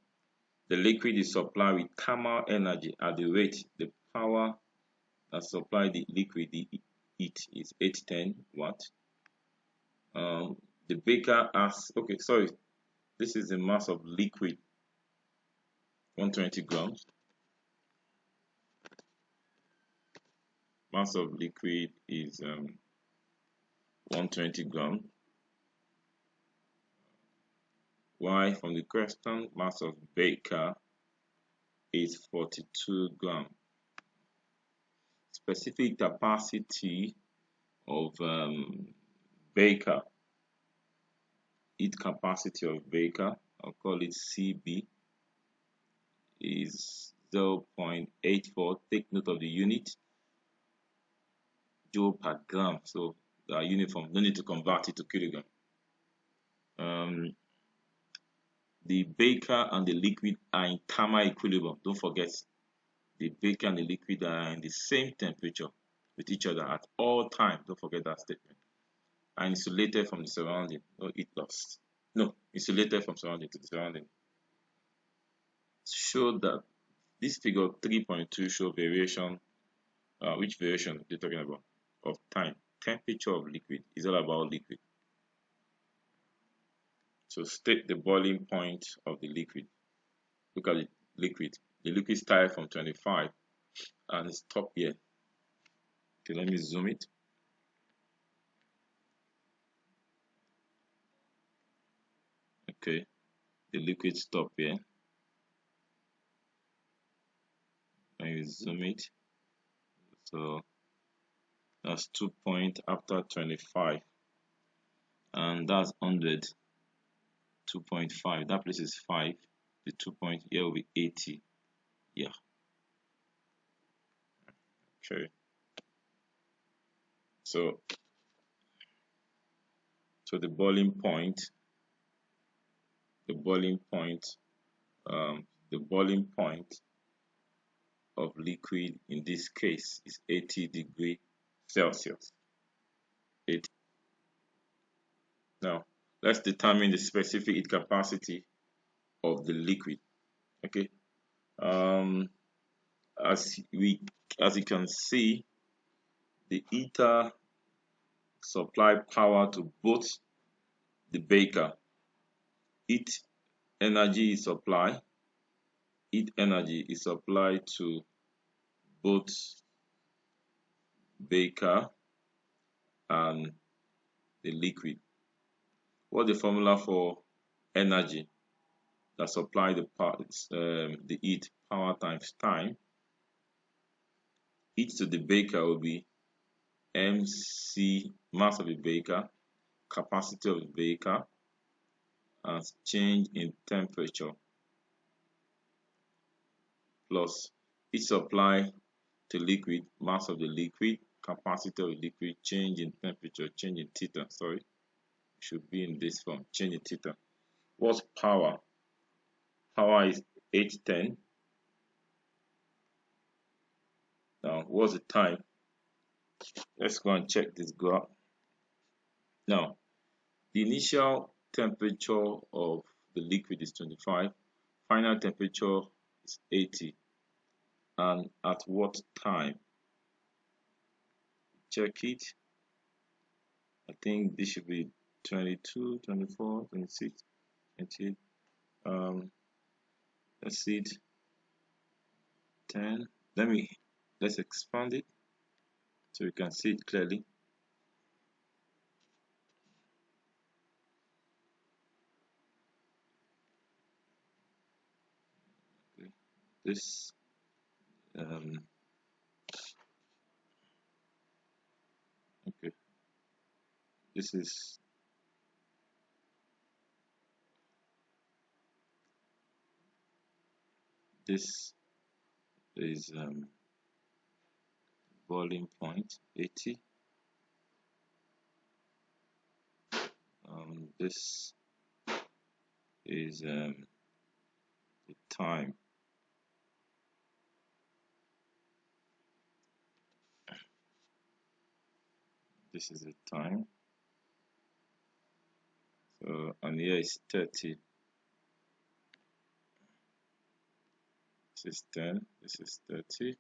The liquid is supplied with thermal energy at the rate the power that supplied the liquid, the heat, is 810 watts. The beaker has, okay, sorry, this is the mass of liquid, 120 grams. Mass of liquid is 120 grams. While from the question, mass of beaker is 42 grams. Specific capacity of beaker, heat capacity of beaker, I'll call it CB, is 0.84. Take note of the unit, joule per gram. So are uniform. No need to convert it to kilogram. The beaker and the liquid are in thermal equilibrium. Don't forget, the beaker and the liquid are in the same temperature with each other at all times. Don't forget that statement. And insulated from the surrounding. No heat loss. No, insulated from surrounding to the surrounding. Show that this figure 3.2 show variation. Which variation they're talking about? Of time. Temperature of liquid is all about liquid. So state the boiling point of the liquid. Look at the liquid. The liquid started from 25 and stop here. Okay, let me zoom it. Okay, the liquid stop here. Let me zoom it. So that's 2 point after 25, and that's 100. 2.5. That place is 5. The 2 point here will be 80. Yeah. Okay. So the boiling point, the boiling point of liquid in this case is 80 degrees Celsius. 80. Now let's determine the specific heat capacity of the liquid. Okay. As you can see, the heater supply power to both the beaker. Heat energy is supplied. Heat energy is supplied to both beaker and the liquid. What's the formula for energy that supply the heat? Power times time. Heat to the beaker will be MC, mass of the beaker, capacity of the beaker, and change in temperature, plus heat supply to liquid, mass of the liquid, capacity of the liquid, change in temperature, change in theta. Sorry, should be in this form, change in theta. What's power? Power is 810. Now, what's the time? Let's go and check this graph. Now, the initial temperature of the liquid is 25, final temperature is 80, and at what time? Check it. I think this should be 22, 24, 26, 28. Let's see it. 10. Let's expand it so you can see it clearly. Okay. This okay. This is boiling point 80. This is the time. This is the time. So, and here is 30. This is 10. This is 30.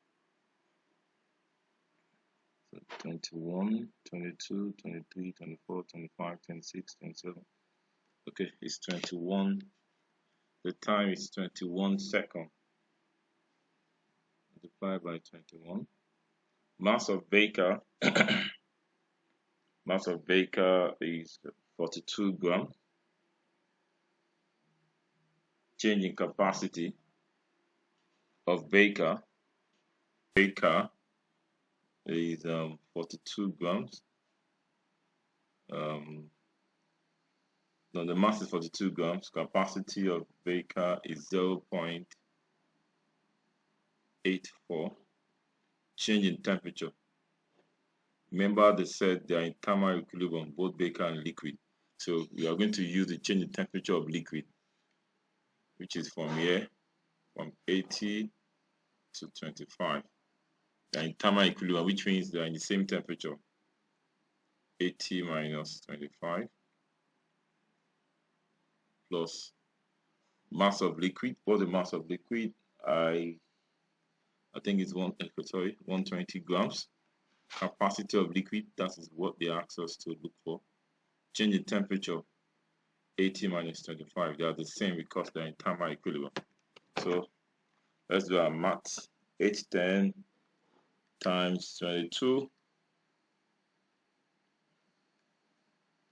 So 21, 22, 23, 24, 25, 26, 27. Okay, it's 21. The time is 21 seconds. Multiplied by 21. Mass of beaker. Mass of beaker is 42 grams. Change in capacity of beaker. Beaker is 42 grams. Now the mass is 42 grams. Capacity of beaker is 0.84. Change in temperature. Remember they said they are in thermal equilibrium, both beaker and liquid. So we are going to use the change in temperature of liquid, which is from here, from 80 to 25. They are in thermal equilibrium, which means they are in the same temperature. 80 minus 25 plus mass of liquid. What's the mass of liquid? I think it's 120 grams. Capacity of liquid, that is what they asked us to look for. Change in temperature, 80 minus 25. They are the same because they're in thermal equilibrium. So let's do our math. 810 times 22.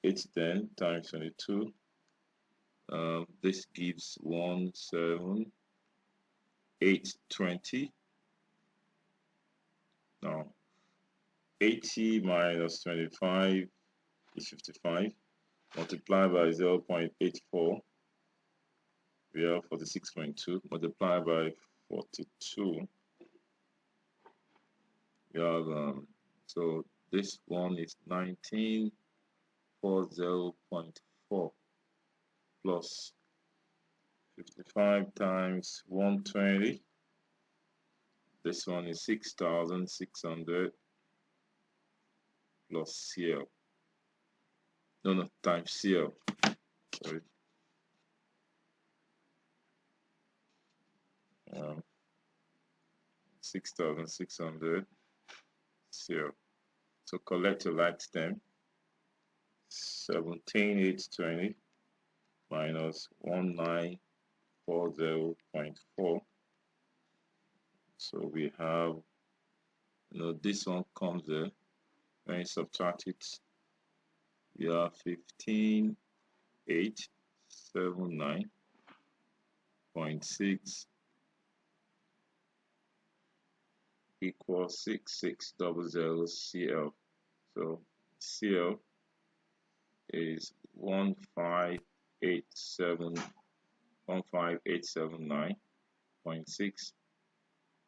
810 times 22. This gives 17820. Now 80 minus 25 is 55. Multiply by 0.84. We have 46.2. Multiply by 42. We have so this one is 1940.4 plus 55 times 120. This one is 6,600 plus CL. No, times CL. Sorry. 6,600 CL. So collect your like stem. 17,820 minus 1940.4. So we have, this one comes there. When you subtract it, we have 15,879.6 equals 6600 CL. So CL is 15879.6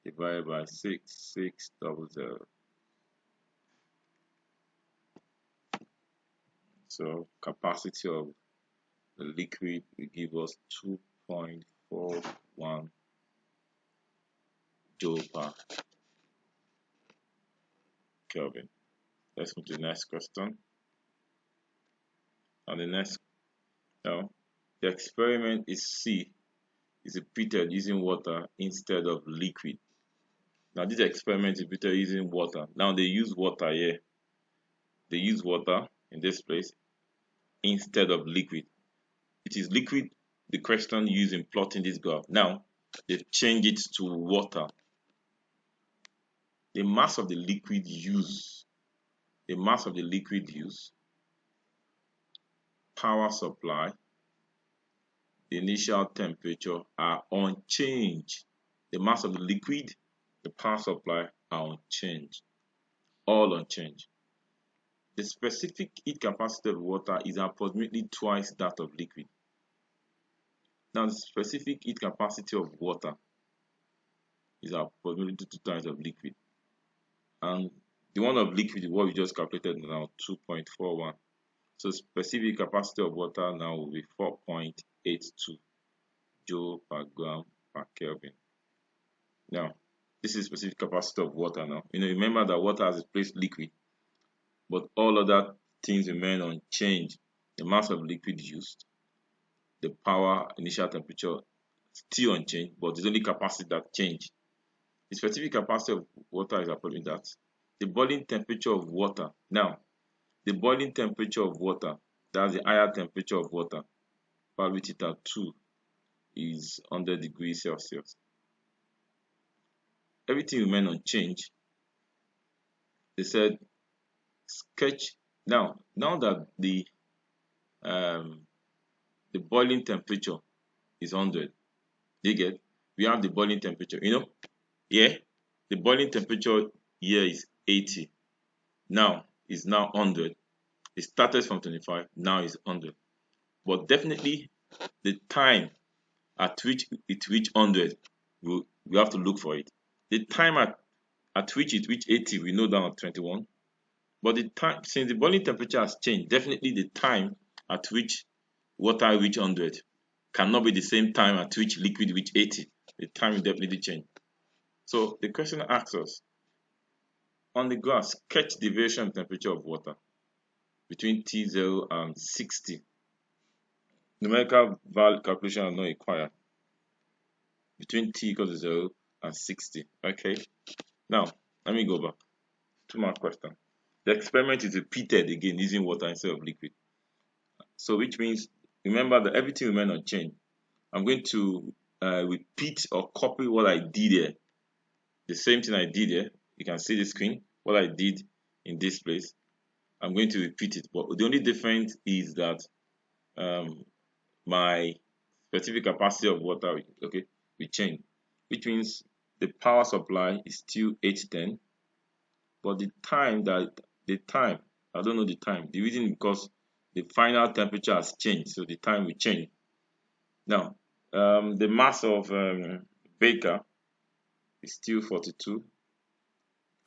divided by 6600. So capacity of the liquid will give us 2.41 joule per Kelvin. Let's move to the next question. And the experiment is repeated using water instead of liquid. Now this experiment is repeated using water. Now they use water here. They use water in this place instead of liquid. It is liquid the question used in plotting this graph. Now they've changed it to water. The mass of the liquid used, power supply, the initial temperature are unchanged. The mass of the liquid, the power supply are unchanged, all unchanged. The specific heat capacity of water is approximately twice that of liquid. Now the specific heat capacity of water is approximately 2 times of liquid. And the one of liquid is what we just calculated now, 2.41. So specific capacity of water now will be 4.82 joule per gram per Kelvin. Now, this is specific capacity of water now. Remember that water has replaced liquid, but all other things remain unchanged. The mass of liquid used, the power, initial temperature still unchanged, but it's only capacity that changed. The specific capacity of water is approximately that. The boiling temperature of water. Now, the boiling temperature of water, that's the higher temperature of water, value theta 2 is 100 degrees Celsius. Everything remained unchanged. They said sketch now that the boiling temperature is 100. We have the boiling temperature. Here the boiling temperature here is 80. Now is now 100. It started from 25. Now is 100. But definitely the time at which it reached 100, we have to look for it. The time at which it reached 80, we know down at 21. But the time, since the boiling temperature has changed, definitely the time at which water reach 100 cannot be the same time at which liquid reach 80. The time will definitely change. So the question asks us, on the graph, sketch the variation temperature of water between T0 and 60. Numerical value calculation are not required. Between T equals to 0 and 60. Okay. Now, let me go back. Two more questions. The experiment is repeated again using water instead of liquid. So which means, remember that everything remains unchanged. I'm going to repeat or copy what I did here. The same thing I did here. You can see the screen. What I did in this place. I'm going to repeat it. But the only difference is that my specific capacity of water, okay, will change. Which means the power supply is still 810. But the time, I don't know the time. The reason is because the final temperature has changed. So the time will change. Now, the mass of Baker is still 42.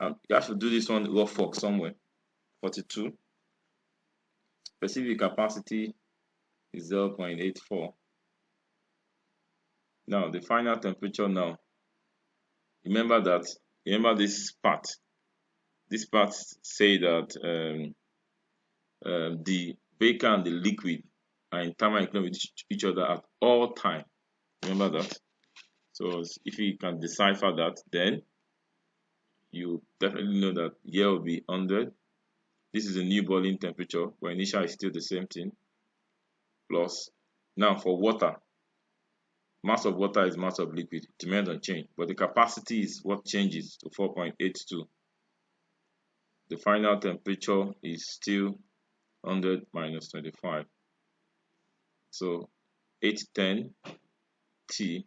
You have to do this one rough work somewhere. 42. Specific capacity is 0.84. Now, the final temperature now. Remember this part. This part say that the Baker and the liquid are in thermal equilibrium with each other at all time. Remember that. So if you can decipher that, then you definitely know that here will be 100. This is a new boiling temperature, where initial is still the same thing. Plus, now for water, mass of water is mass of liquid. It remains unchanged, but the capacity is what changes to 4.82. The final temperature is still 100 minus 25. So 810 T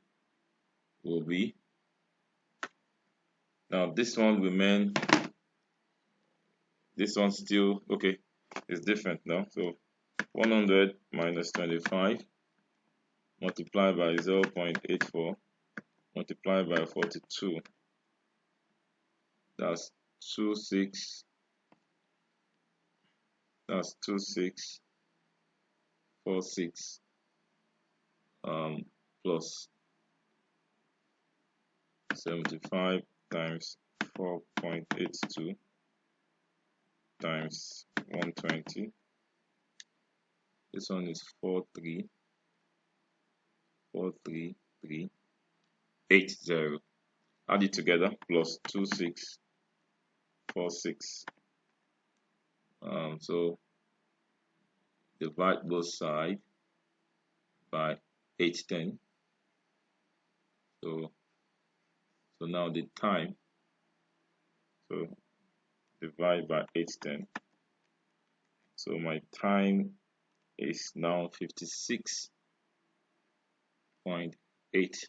will be, now this one remain, this one still, okay, it's different now. So 100 minus 25 multiplied by 0.84 multiplied by 42, that's 2646 plus 75 times 4.82 times 120. This one is 43380. Add it together, plus 2646. So divide both sides by 810. So now the time, so divide by 810. So my time is now 56.8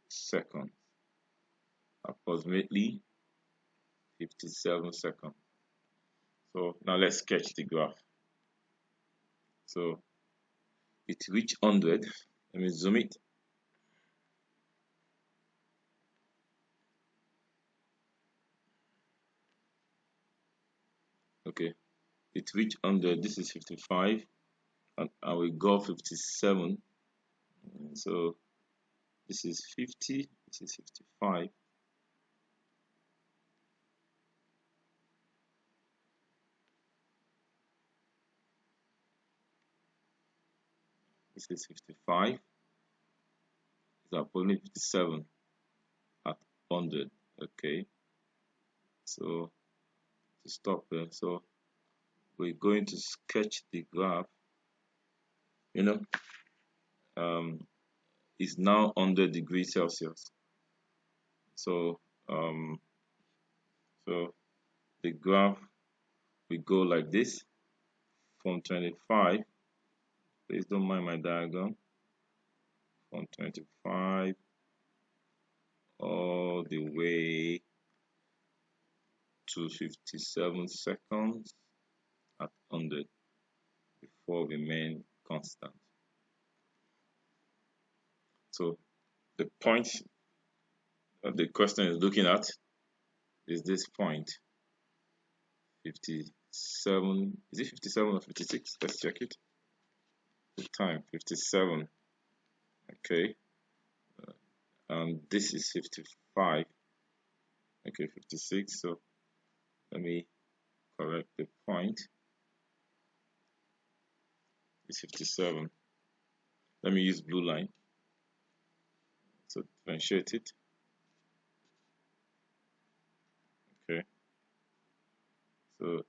seconds, approximately 57 seconds. So now let's sketch the graph. So it reached 100. Let me zoom it. Okay, it reached 100. This is 55, and I will go 57. So this is 50. This is 55. This is 55. It's approximately 57 at 100. Okay, so to stop there, so we're going to sketch the graph. It's now 100 degrees Celsius. So so the graph will go like this from 25. Please don't mind my diagram. From 25 all the way to 57 seconds at 100 before remain constant. So the point the question is looking at is this point. 57. Is it 57 or 56? Let's check it. The time 57. Okay, and this is 55. Okay, 56. So let me correct the point. It's 57. Let me use blue line. So differentiate it. Okay. So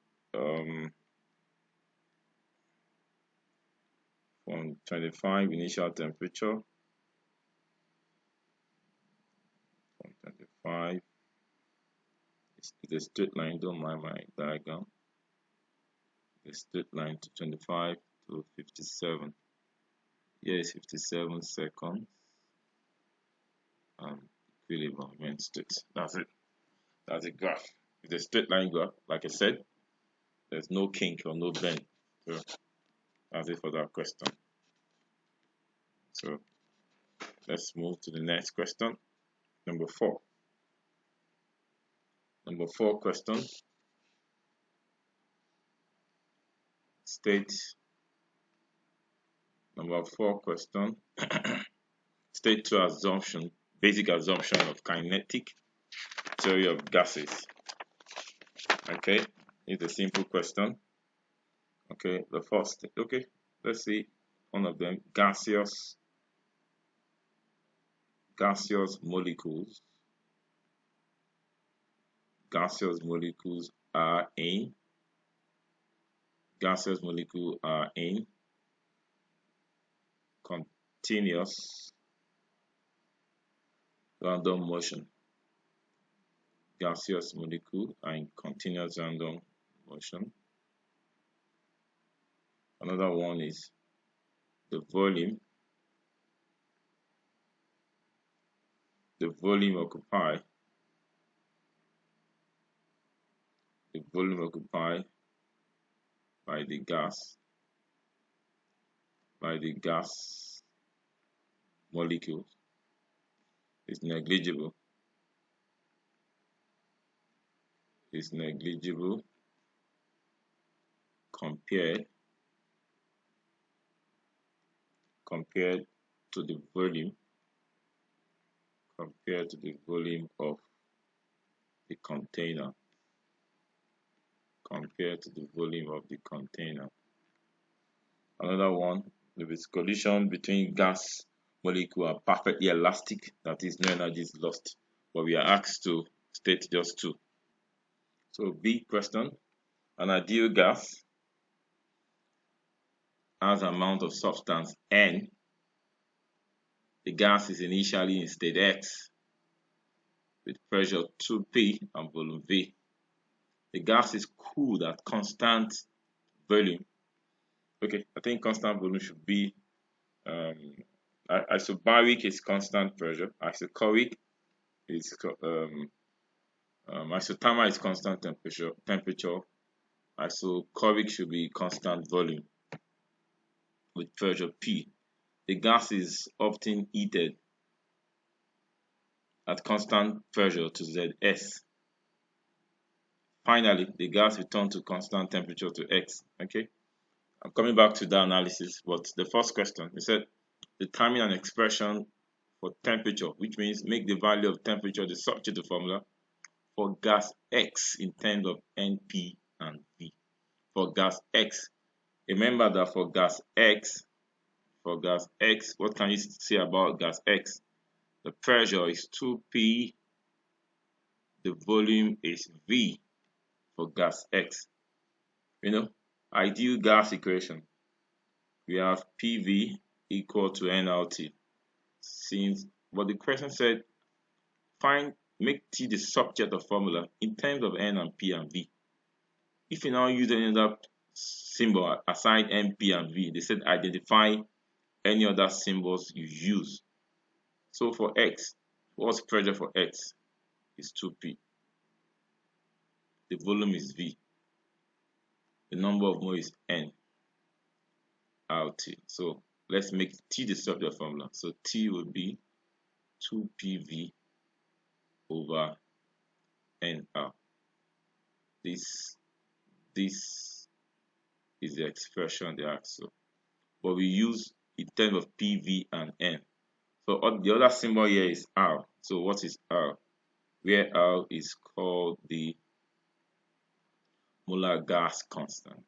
from 25 initial temperature, from 25, it's a straight line, don't mind my diagram. A straight line to 25 to 57. Here is 57 seconds. Equilibrium remain straight. That's it. That's a graph. It's a straight line graph. Like I said, there's no kink or no bend. So that's it for that question. So let's move to the next question. Number 4. Number 4 question. Number 4 question. State 2 assumption, basic assumption of kinetic theory of gases. Okay, it's a simple question. Okay, the first. Okay, let's see one of them. Gaseous molecules. Gaseous molecules are in. Gaseous molecules are in continuous random motion. Gaseous molecules are in continuous random motion. Another one is the volume occupied by the gas molecules is negligible compared to the volume of the container. Another one, the collision between gas molecules are perfectly elastic, that is, no energy is lost. But we are asked to state just 2. So B question, an ideal gas has amount of substance N. The gas is initially in state X with pressure 2P and volume V. The gas is cooled at constant volume. Okay, I think constant volume should be isobaric is constant pressure, isochoric is isothermal is constant temperature, isochoric should be constant volume with pressure P. The gas is often heated at constant pressure to Zs. Finally, the gas returns to constant temperature to X. Okay, I'm coming back to the analysis, but the first question, it said determine an expression for temperature, which means make the value of temperature the substitute formula for gas X in terms of Np and V. For gas X, remember that for gas X, what can you say about gas X? The pressure is 2P, the volume is V for gas X. Ideal gas equation. We have PV equal to nRT. But the question said make T the subject of formula in terms of N and P and V. If you now use any other symbol aside N, P and V, they said identify any other symbols you use. So for X, what's pressure for X? Is 2P. The volume is V. The number of moles is N RT. So let's make T the subject formula. So T will be 2PV over NR. This this is the expression they ask. So, but we use in terms of PV and N. So the other symbol here is R. So what is R? Where R is called the molar gas constant.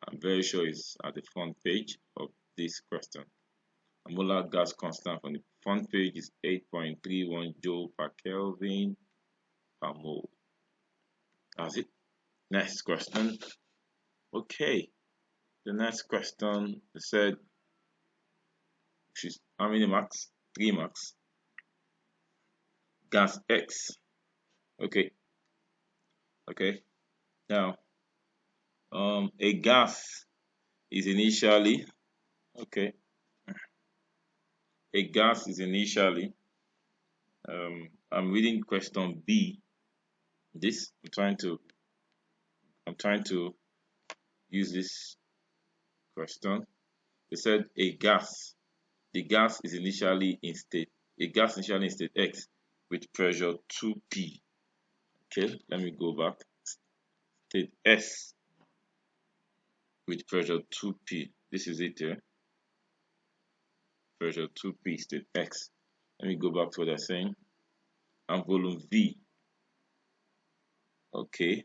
I'm very sure it's at the front page of this question. A molar gas constant on the front page is 8.31 joule per Kelvin per mole. That's it. Next question. Okay. The next question said, how many marks? 3 marks. Gas X. Okay. Now, a gas is initially I'm reading question B. I'm trying to use this question. They said the gas is initially in state X with pressure 2P. Okay, let me go back. State S with pressure 2P. This is it here. Pressure 2P, state X. Let me go back to what they're saying. And volume V. Okay.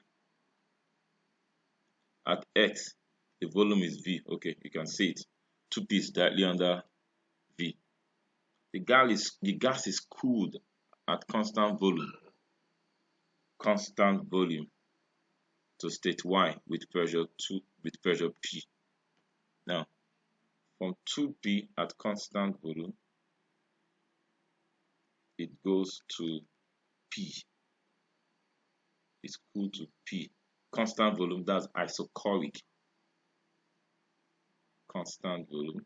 At X, the volume is V. Okay, you can see it. 2P is directly under V. The gas is cooled at constant volume to state Y with pressure P. Now, from 2P at constant volume, it goes to P. It's cooled to P. Constant volume, that's isochoric. Constant volume.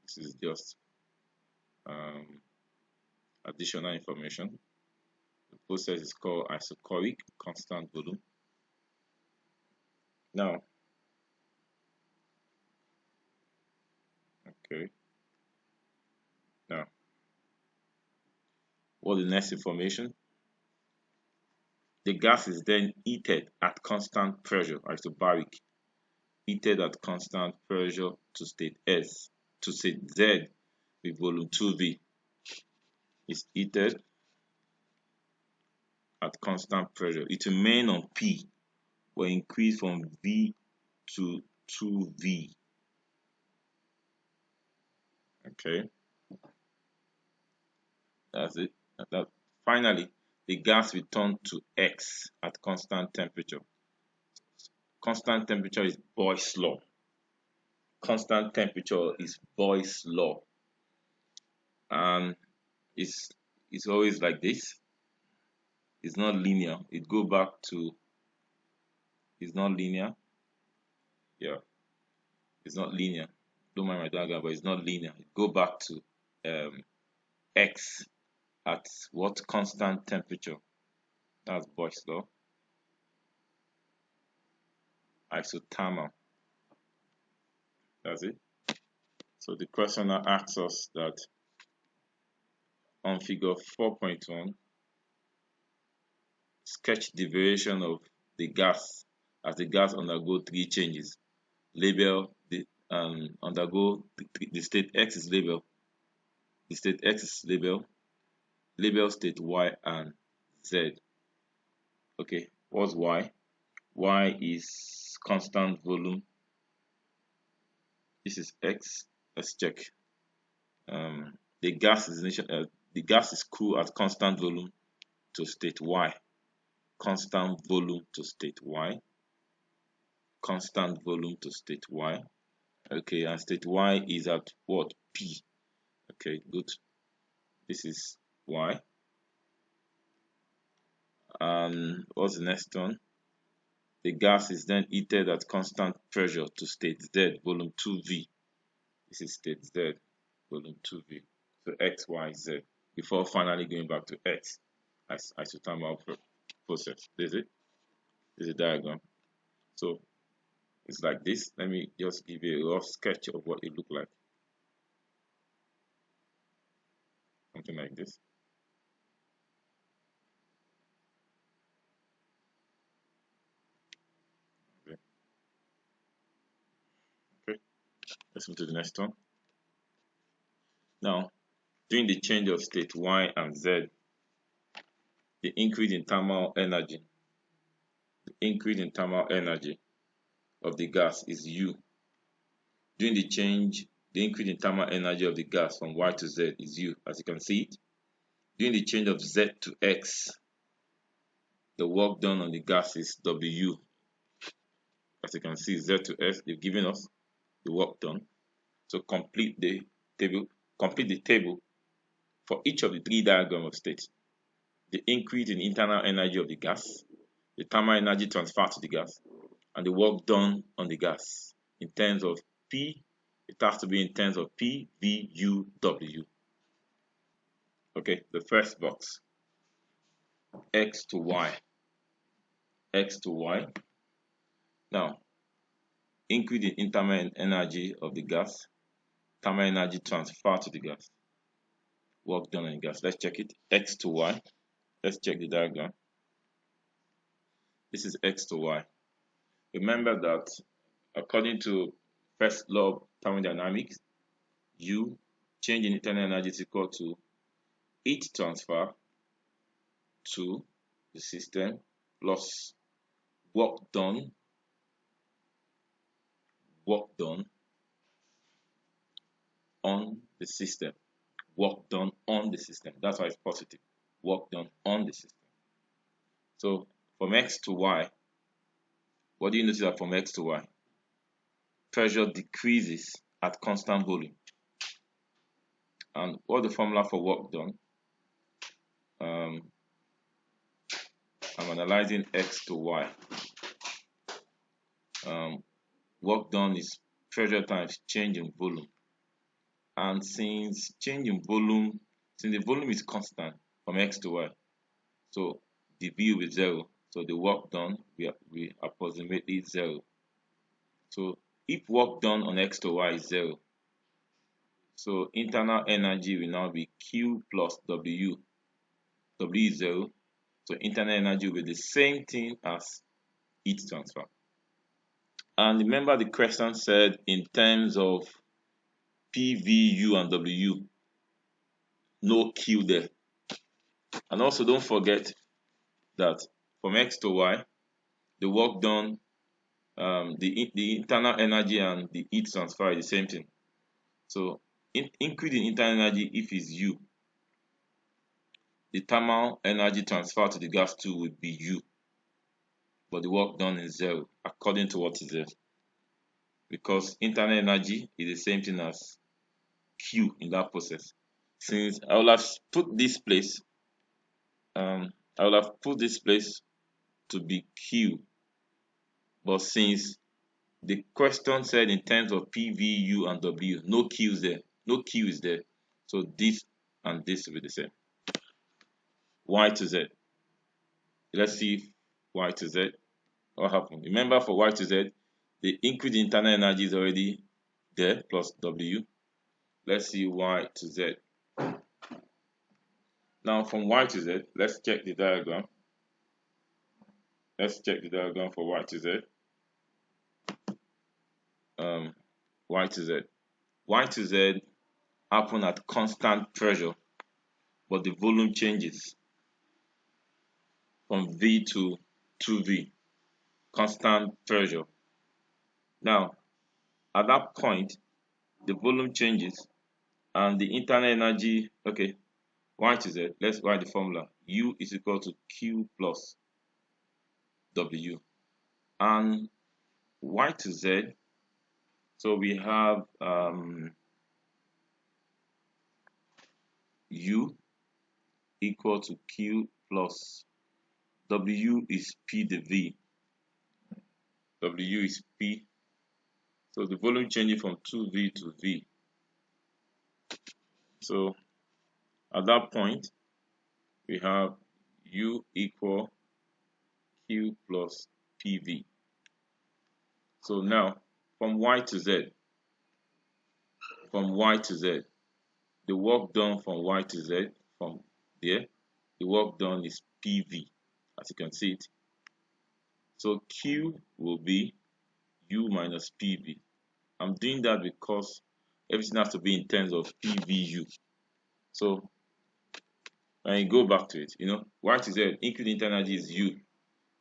This is just additional information. The process is called isochoric constant volume. Now, what's the next information? The gas is then heated at constant pressure, isobaric, heated at constant pressure to state Z with volume 2V. Is heated at constant pressure. It remains on P, will increase from V to 2V. Okay, that's it. Finally, the gas returns to X at constant temperature. Constant temperature is Boyle's law. Constant temperature is Boyle's law, and it's always like this. It's not linear. It's not linear. Yeah, it's not linear. Don't mind my diagram, but it's not linear. It go back to X at what constant temperature? That's Boyle's law. Isothermal. That's it. So the question now asks us that on figure 4.1, sketch the variation of the gas as the gas undergo 3 changes. Label the undergo the state X is label. The state X is label. Label state Y and Z. Okay, what's Y? Y is constant volume. This is X. Let's check. The gas is cool at constant volume to state Y. Constant volume to state Y. Constant volume to state Y. Okay, and state Y is at what? P. Okay, good. This is Y. And what's the next one? The gas is then heated at constant pressure to state Z, volume 2V. This is state Z, volume 2V. So X, Y, Z. Before finally going back to X as isothermal process. This is a diagram. So it's like this. Let me just give you a rough sketch of what it looked like. Something like this. Let's move to the next one. Now, during the change of state Y and Z, the increase in thermal energy, of the gas is U. During the change, the increase in thermal energy of the gas from Y to Z is U, as you can see it. During the change of Z to X, the work done on the gas is W. As you can see, Z to S, they've given us the work done. So complete the table for each of the three diagrams of state. The increase in internal energy of the gas, the thermal energy transferred to the gas, and the work done on the gas in terms of P. It has to be in terms of P, V, U, W. Okay, the first box, X to Y. Now, increase in internal energy of the gas, thermal energy transferred to the gas, work done on the gas. Let's check it. X to Y. Let's check the diagram. This is X to Y. Remember that according to first law of thermodynamics, U, change in internal energy, is equal to heat transfer to the system plus work done on the system. That's why it's positive. Work done on the system. So from X to Y, what do you notice that from X to Y? Pressure decreases at constant volume. And what's the formula for work done? I'm analyzing X to Y. Work done is pressure times change in volume. And since the volume is constant from X to Y, so the V will be 0. So the work done will be approximately 0. So if work done on X to Y is 0, so internal energy will now be Q plus W. W is 0. So internal energy will be the same thing as heat transfer. And remember the question said in terms of P, V, U, and W. No Q there. And also don't forget that from X to Y, the work done, the internal energy and the heat transfer is the same thing. So increase in internal energy if it's U, the thermal energy transfer to the gas too will be U, but the work done is 0 according to what is there, because internal energy is the same thing as Q in that process. Since I will have put this place, to be Q, but since the question said in terms of P, V, U, and W, no Q is there, so this and this will be the same. Y to Z. Let's see if Y to Z, what happened. Remember, for Y to Z, the increase in internal energy is already there, plus W. Let's see Y to Z. Now from Y to Z, let's check the diagram. Let's check the diagram for Y to Z. Y to Z. Y to Z happen at constant pressure, but the volume changes from V to 2V. Constant pressure. Now, at that point, the volume changes and the internal energy, okay, Y to Z, let's write the formula. U is equal to Q plus W. And Y to Z, so we have U equal to Q plus W is P the V. W is P. So the volume changing from 2V to V. So at that point, we have U equal Q plus PV. So now, from Y to Z, the work done from Y to Z, from there, the work done is PV, as you can see it. So Q will be U minus PV. I'm doing that because everything has to be in terms of PVU. So when you go back to it, what is there? Increased internal energy is U.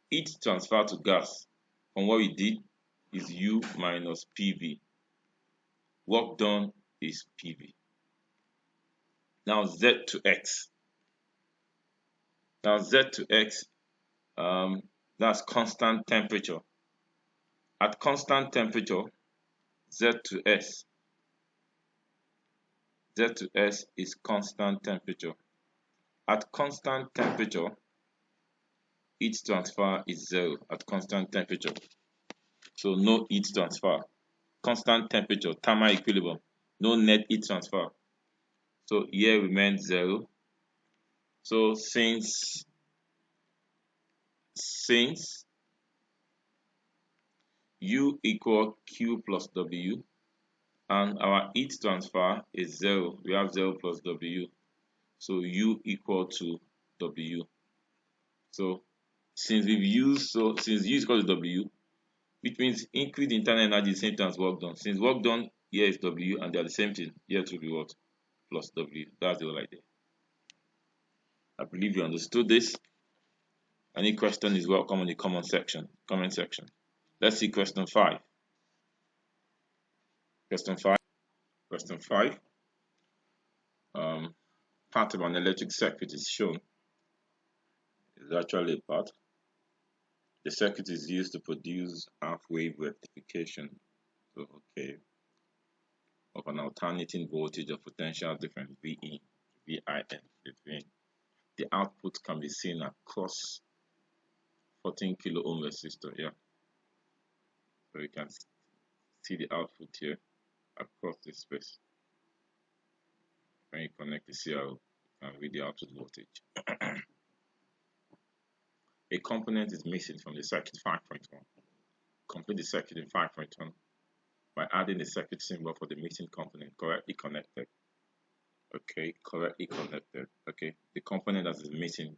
Heat transfer to gas from what we did is U minus PV. Work done is PV. Now Z to X. Now Z to X, that's constant temperature. At constant temperature, Z to S is constant temperature. At constant temperature, heat transfer is 0 at constant temperature. So no heat transfer. Constant temperature, thermal equilibrium, no net heat transfer. So here remains 0. So since U equal Q plus W and our heat transfer is 0, we have 0 plus W. So U equal to W. So since U is equal to W, which means increased internal energy is the same thing as work done. Since work done here is W and they are the same thing, here to be what? Plus W. That's the whole idea. I believe you understood this. Any question is welcome in the comment section. Let's see question 5. Question 5. Part of an electric circuit is shown. It's actually a part. The circuit is used to produce half-wave rectification. So, of an alternating voltage of potential difference VIN between. The output can be seen across 14 kilo ohm resistor. Yeah. So you can see the output here across this space. When you connect the CRO, you can read the output voltage. A component is missing from the circuit 5.1. Complete the circuit in 5.1 by adding the circuit symbol for the missing component. Correctly connected. Correctly connected. The component that is missing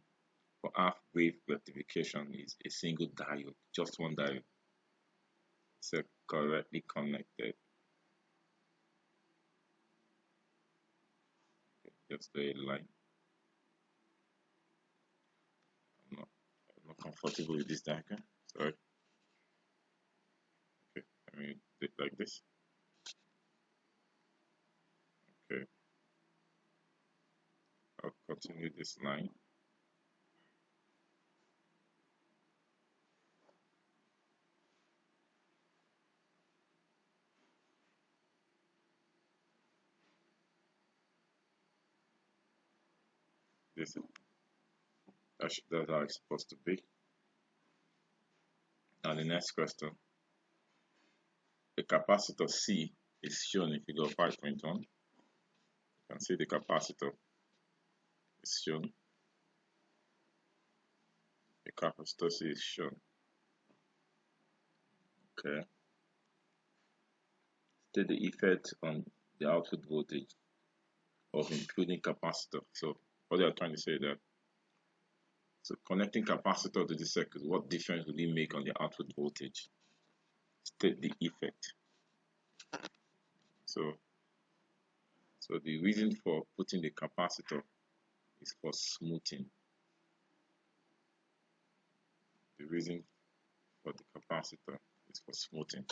for half wave rectification is a single diode, just one diode. So correctly connected. Just a line. I'm not comfortable with this diagram. Sorry. Let me do it like this. I'll continue this line. That's how it's supposed to be. Now the next question. The capacitor C is shown in figure 5.1. You can see the capacitor is shown. The capacitor C is shown. State the effect on the output voltage of including capacitor. So what they are trying to say that, so connecting capacitor to the circuit, what difference will it make on the output voltage? State the effect. So the reason for putting the capacitor is for smoothing. The reason for the capacitor is for smoothing.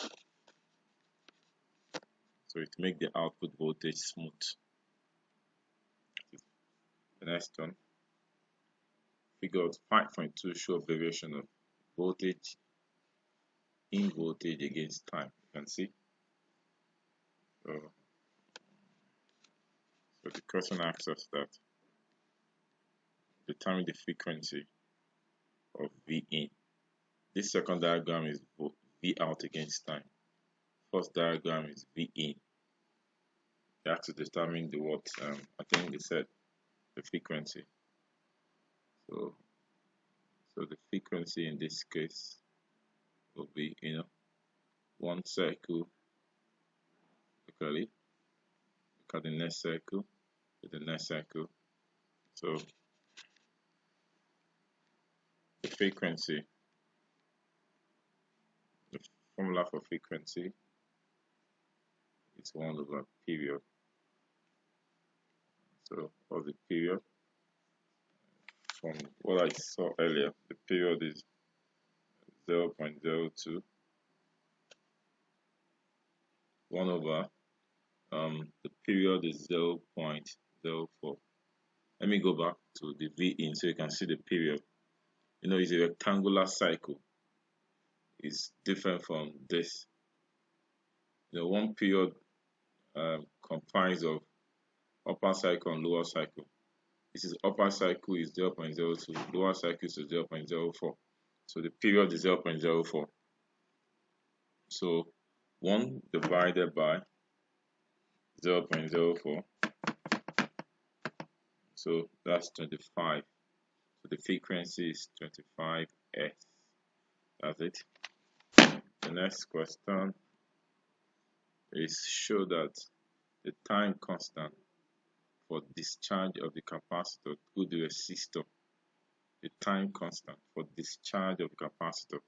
So it makes the output voltage smooth. The next one. Figure 5.2 show variation of voltage in voltage against time. You can see. So the question asks us that determine the frequency of V in. This second diagram is V out against time. First diagram is V in. You have to determine the what? I think they said the frequency. So the frequency in this case will be, one circle. Look at the next circle, the next circle. So the frequency, the formula for frequency is 1 over period. So what's the period? From what I saw earlier, the period is 0.02, 1 over the period is 0.04. Let me go back to the V in so you can see the period. You know, it's a rectangular cycle. It's different from this. You know, one period comprised of upper cycle and lower cycle. This is upper cycle is 0.02, lower cycle is 0.04. So the period is 0.04. So 1 divided by 0.04. So that's 25. So the frequency is 25 Hz. That's it. The next question is show that the time constant for discharge of the capacitor through the resistor. The time constant for discharge of the capacitor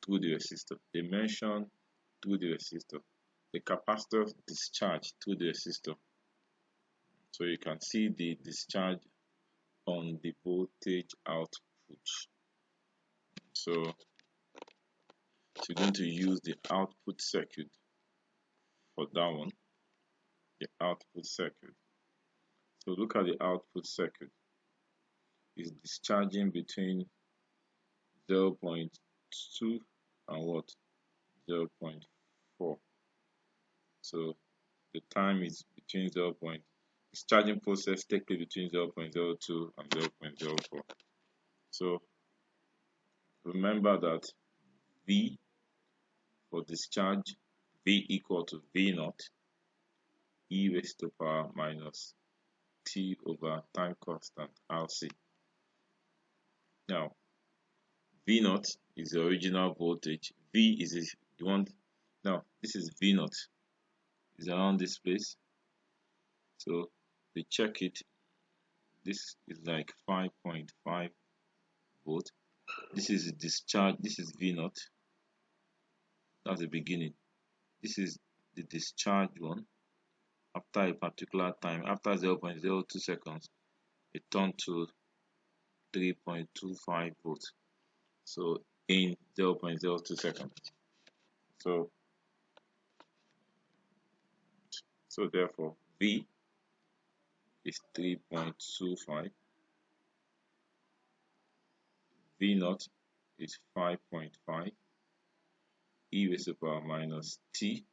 through the resistor. They mention through the resistor. The capacitor discharge through the resistor. So you can see the discharge on the voltage output. So you're going to use the output circuit for that one. The output circuit. So look at the output circuit. It's discharging between 0.2 and what? 0.4. So the time is between 0. Discharging process takes place between 0.02 and 0.04. So remember that V for discharge, V equal to V naught e raised to power minus T over time constant RC. Now V naught is the original voltage. V is the one. Now this is V naught. Is around this place. So we check it. This is like 5.5 volt. This is discharge. This is V naught. That's the beginning. This is the discharge one. After a particular time, after 0.02 seconds, it turned to 3.25 volts. So in 0.02 seconds. So therefore V is 3.25. V naught is 5.5. E raised to power minus T.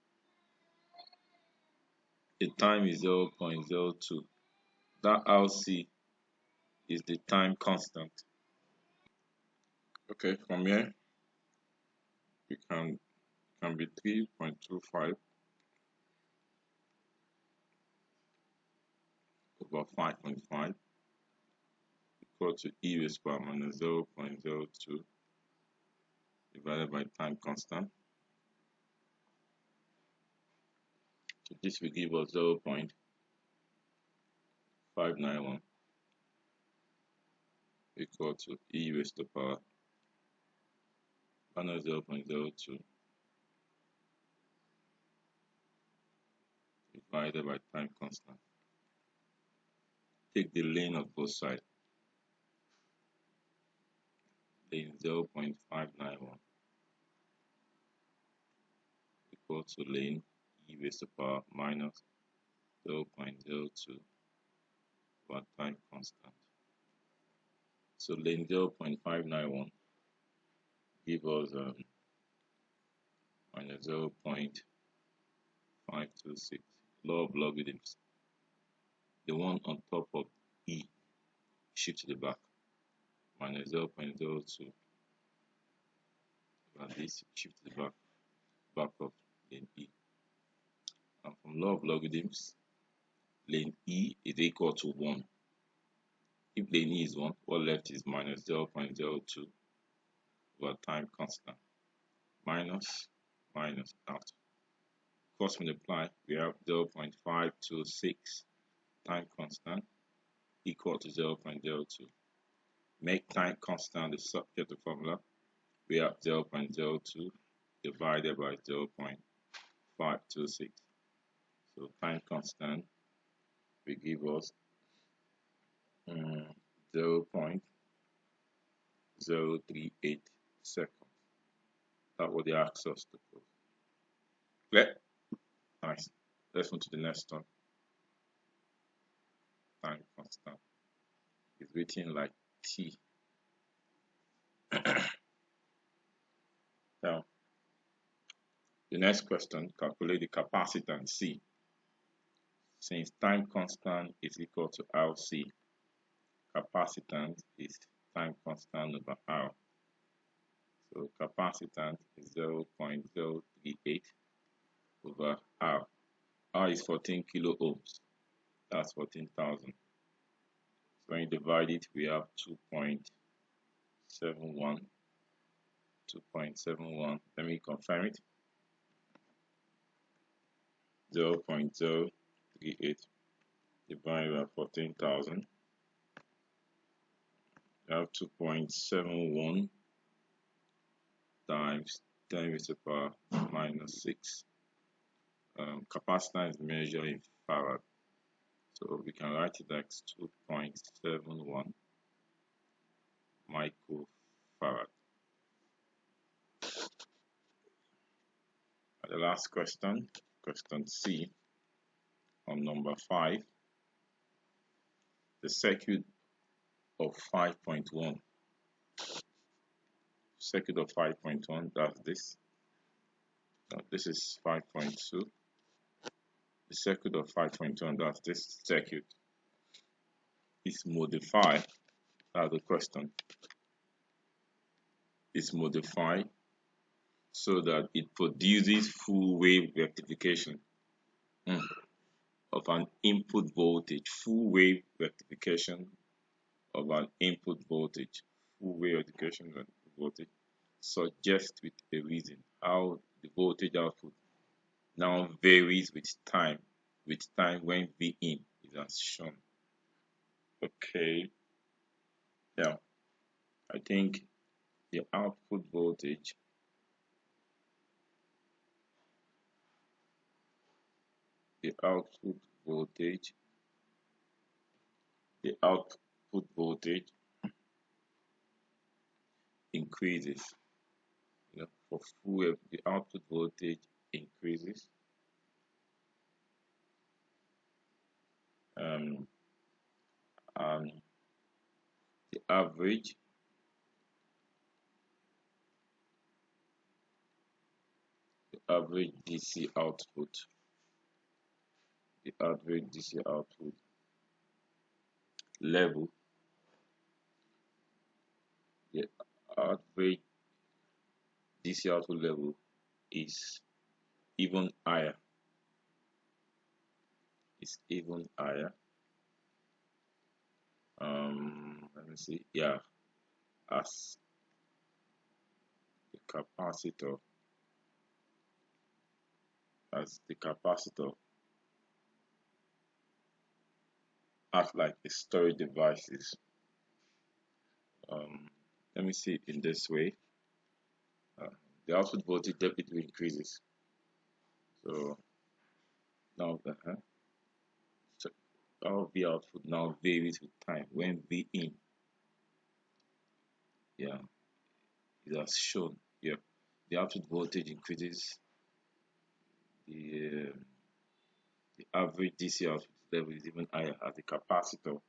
The time is 0.02. That RC is the time constant. Okay, from here we can be 3.25 over 5.5 equal to e raised to power minus 0.02 divided by time constant. So this will give us 0.591 equal to e raised to power minus 0.02 divided by time constant. Take the lane of both sides. Lane 0.591 equal to lane e raised to power minus 0.02 over time constant. So lane 0.591 give us minus 0.526. Law of logarithms. The one on top of e shift to the back. Minus 0.02 and this shift to the back of lane e. And from law of logarithms, lane e is equal to 1. If lane e is 1, what left is minus 0.02 over time constant. Minus out. Cross multiply, we have 0.526 time constant equal to 0.02. Make time constant the subject of the formula. We have 0.02 divided by 0.526. So time constant will give us 0.038 seconds. That's what they asked us to prove. Yeah, nice. Let's move to the next one. Time constant is written like T. Now, the next question, calculate the capacitance C. Since time constant is equal to RC, capacitance is time constant over R. So capacitance is 0.038 over R. R is 14 kilo ohms. That's 14,000. So when you divide it, we have 2.71. 2.71. Let me confirm it. 0.038 divided by 14,000. We have 2.71 times 10 raised to the power minus 6. Capacitance is measured in farad. So we can write it as 2.71 microfarad. The last question, question C on number 5. The circuit of 5.1. Circuit of 5.1, that's this. This is 5.2. The circuit of 5.1, that's this circuit, is modified. That's the question. It's modified so that it produces full wave rectification of an input voltage. Full wave rectification of an input voltage. Full wave rectification of an input voltage suggests with a reason how the voltage output now varies with time when V in is as shown. Okay, now I think the output voltage the output voltage increases. For full wave, the output voltage increases. And the average DC output, level, the average DC output level is even higher. It's even higher. Let me see. Yeah, as the capacitor, acts like a storage devices. Let me see it in this way. The output voltage definitely increases. So now so our V output now varies with time. When V in, yeah, is as shown here. The output voltage increases. The average DC output level is even higher as the capacitor.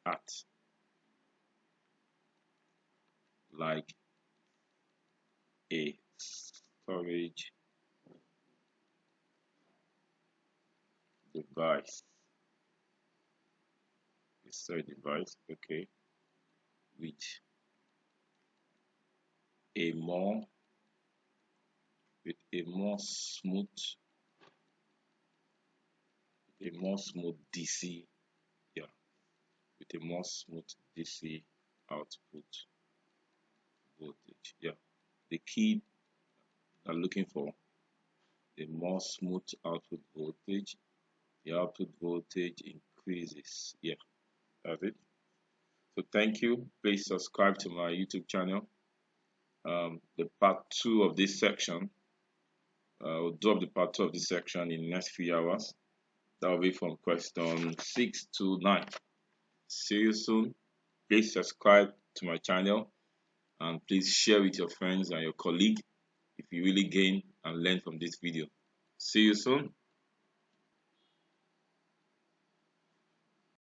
Acts like a storage device. Okay, with a more smooth DC, yeah, with a more smooth DC output voltage. Yeah, the key I'm looking for a more smooth output voltage. The output voltage increases. Yeah, that's it. So thank you. Please subscribe to my YouTube channel. The part 2 of this section I'll drop the part 2 of this section in the next few hours. That will be from question 6 to 9. See you soon. Please subscribe to my channel and please share with your friends and your colleagues if you really gain and learn from this video. See you soon.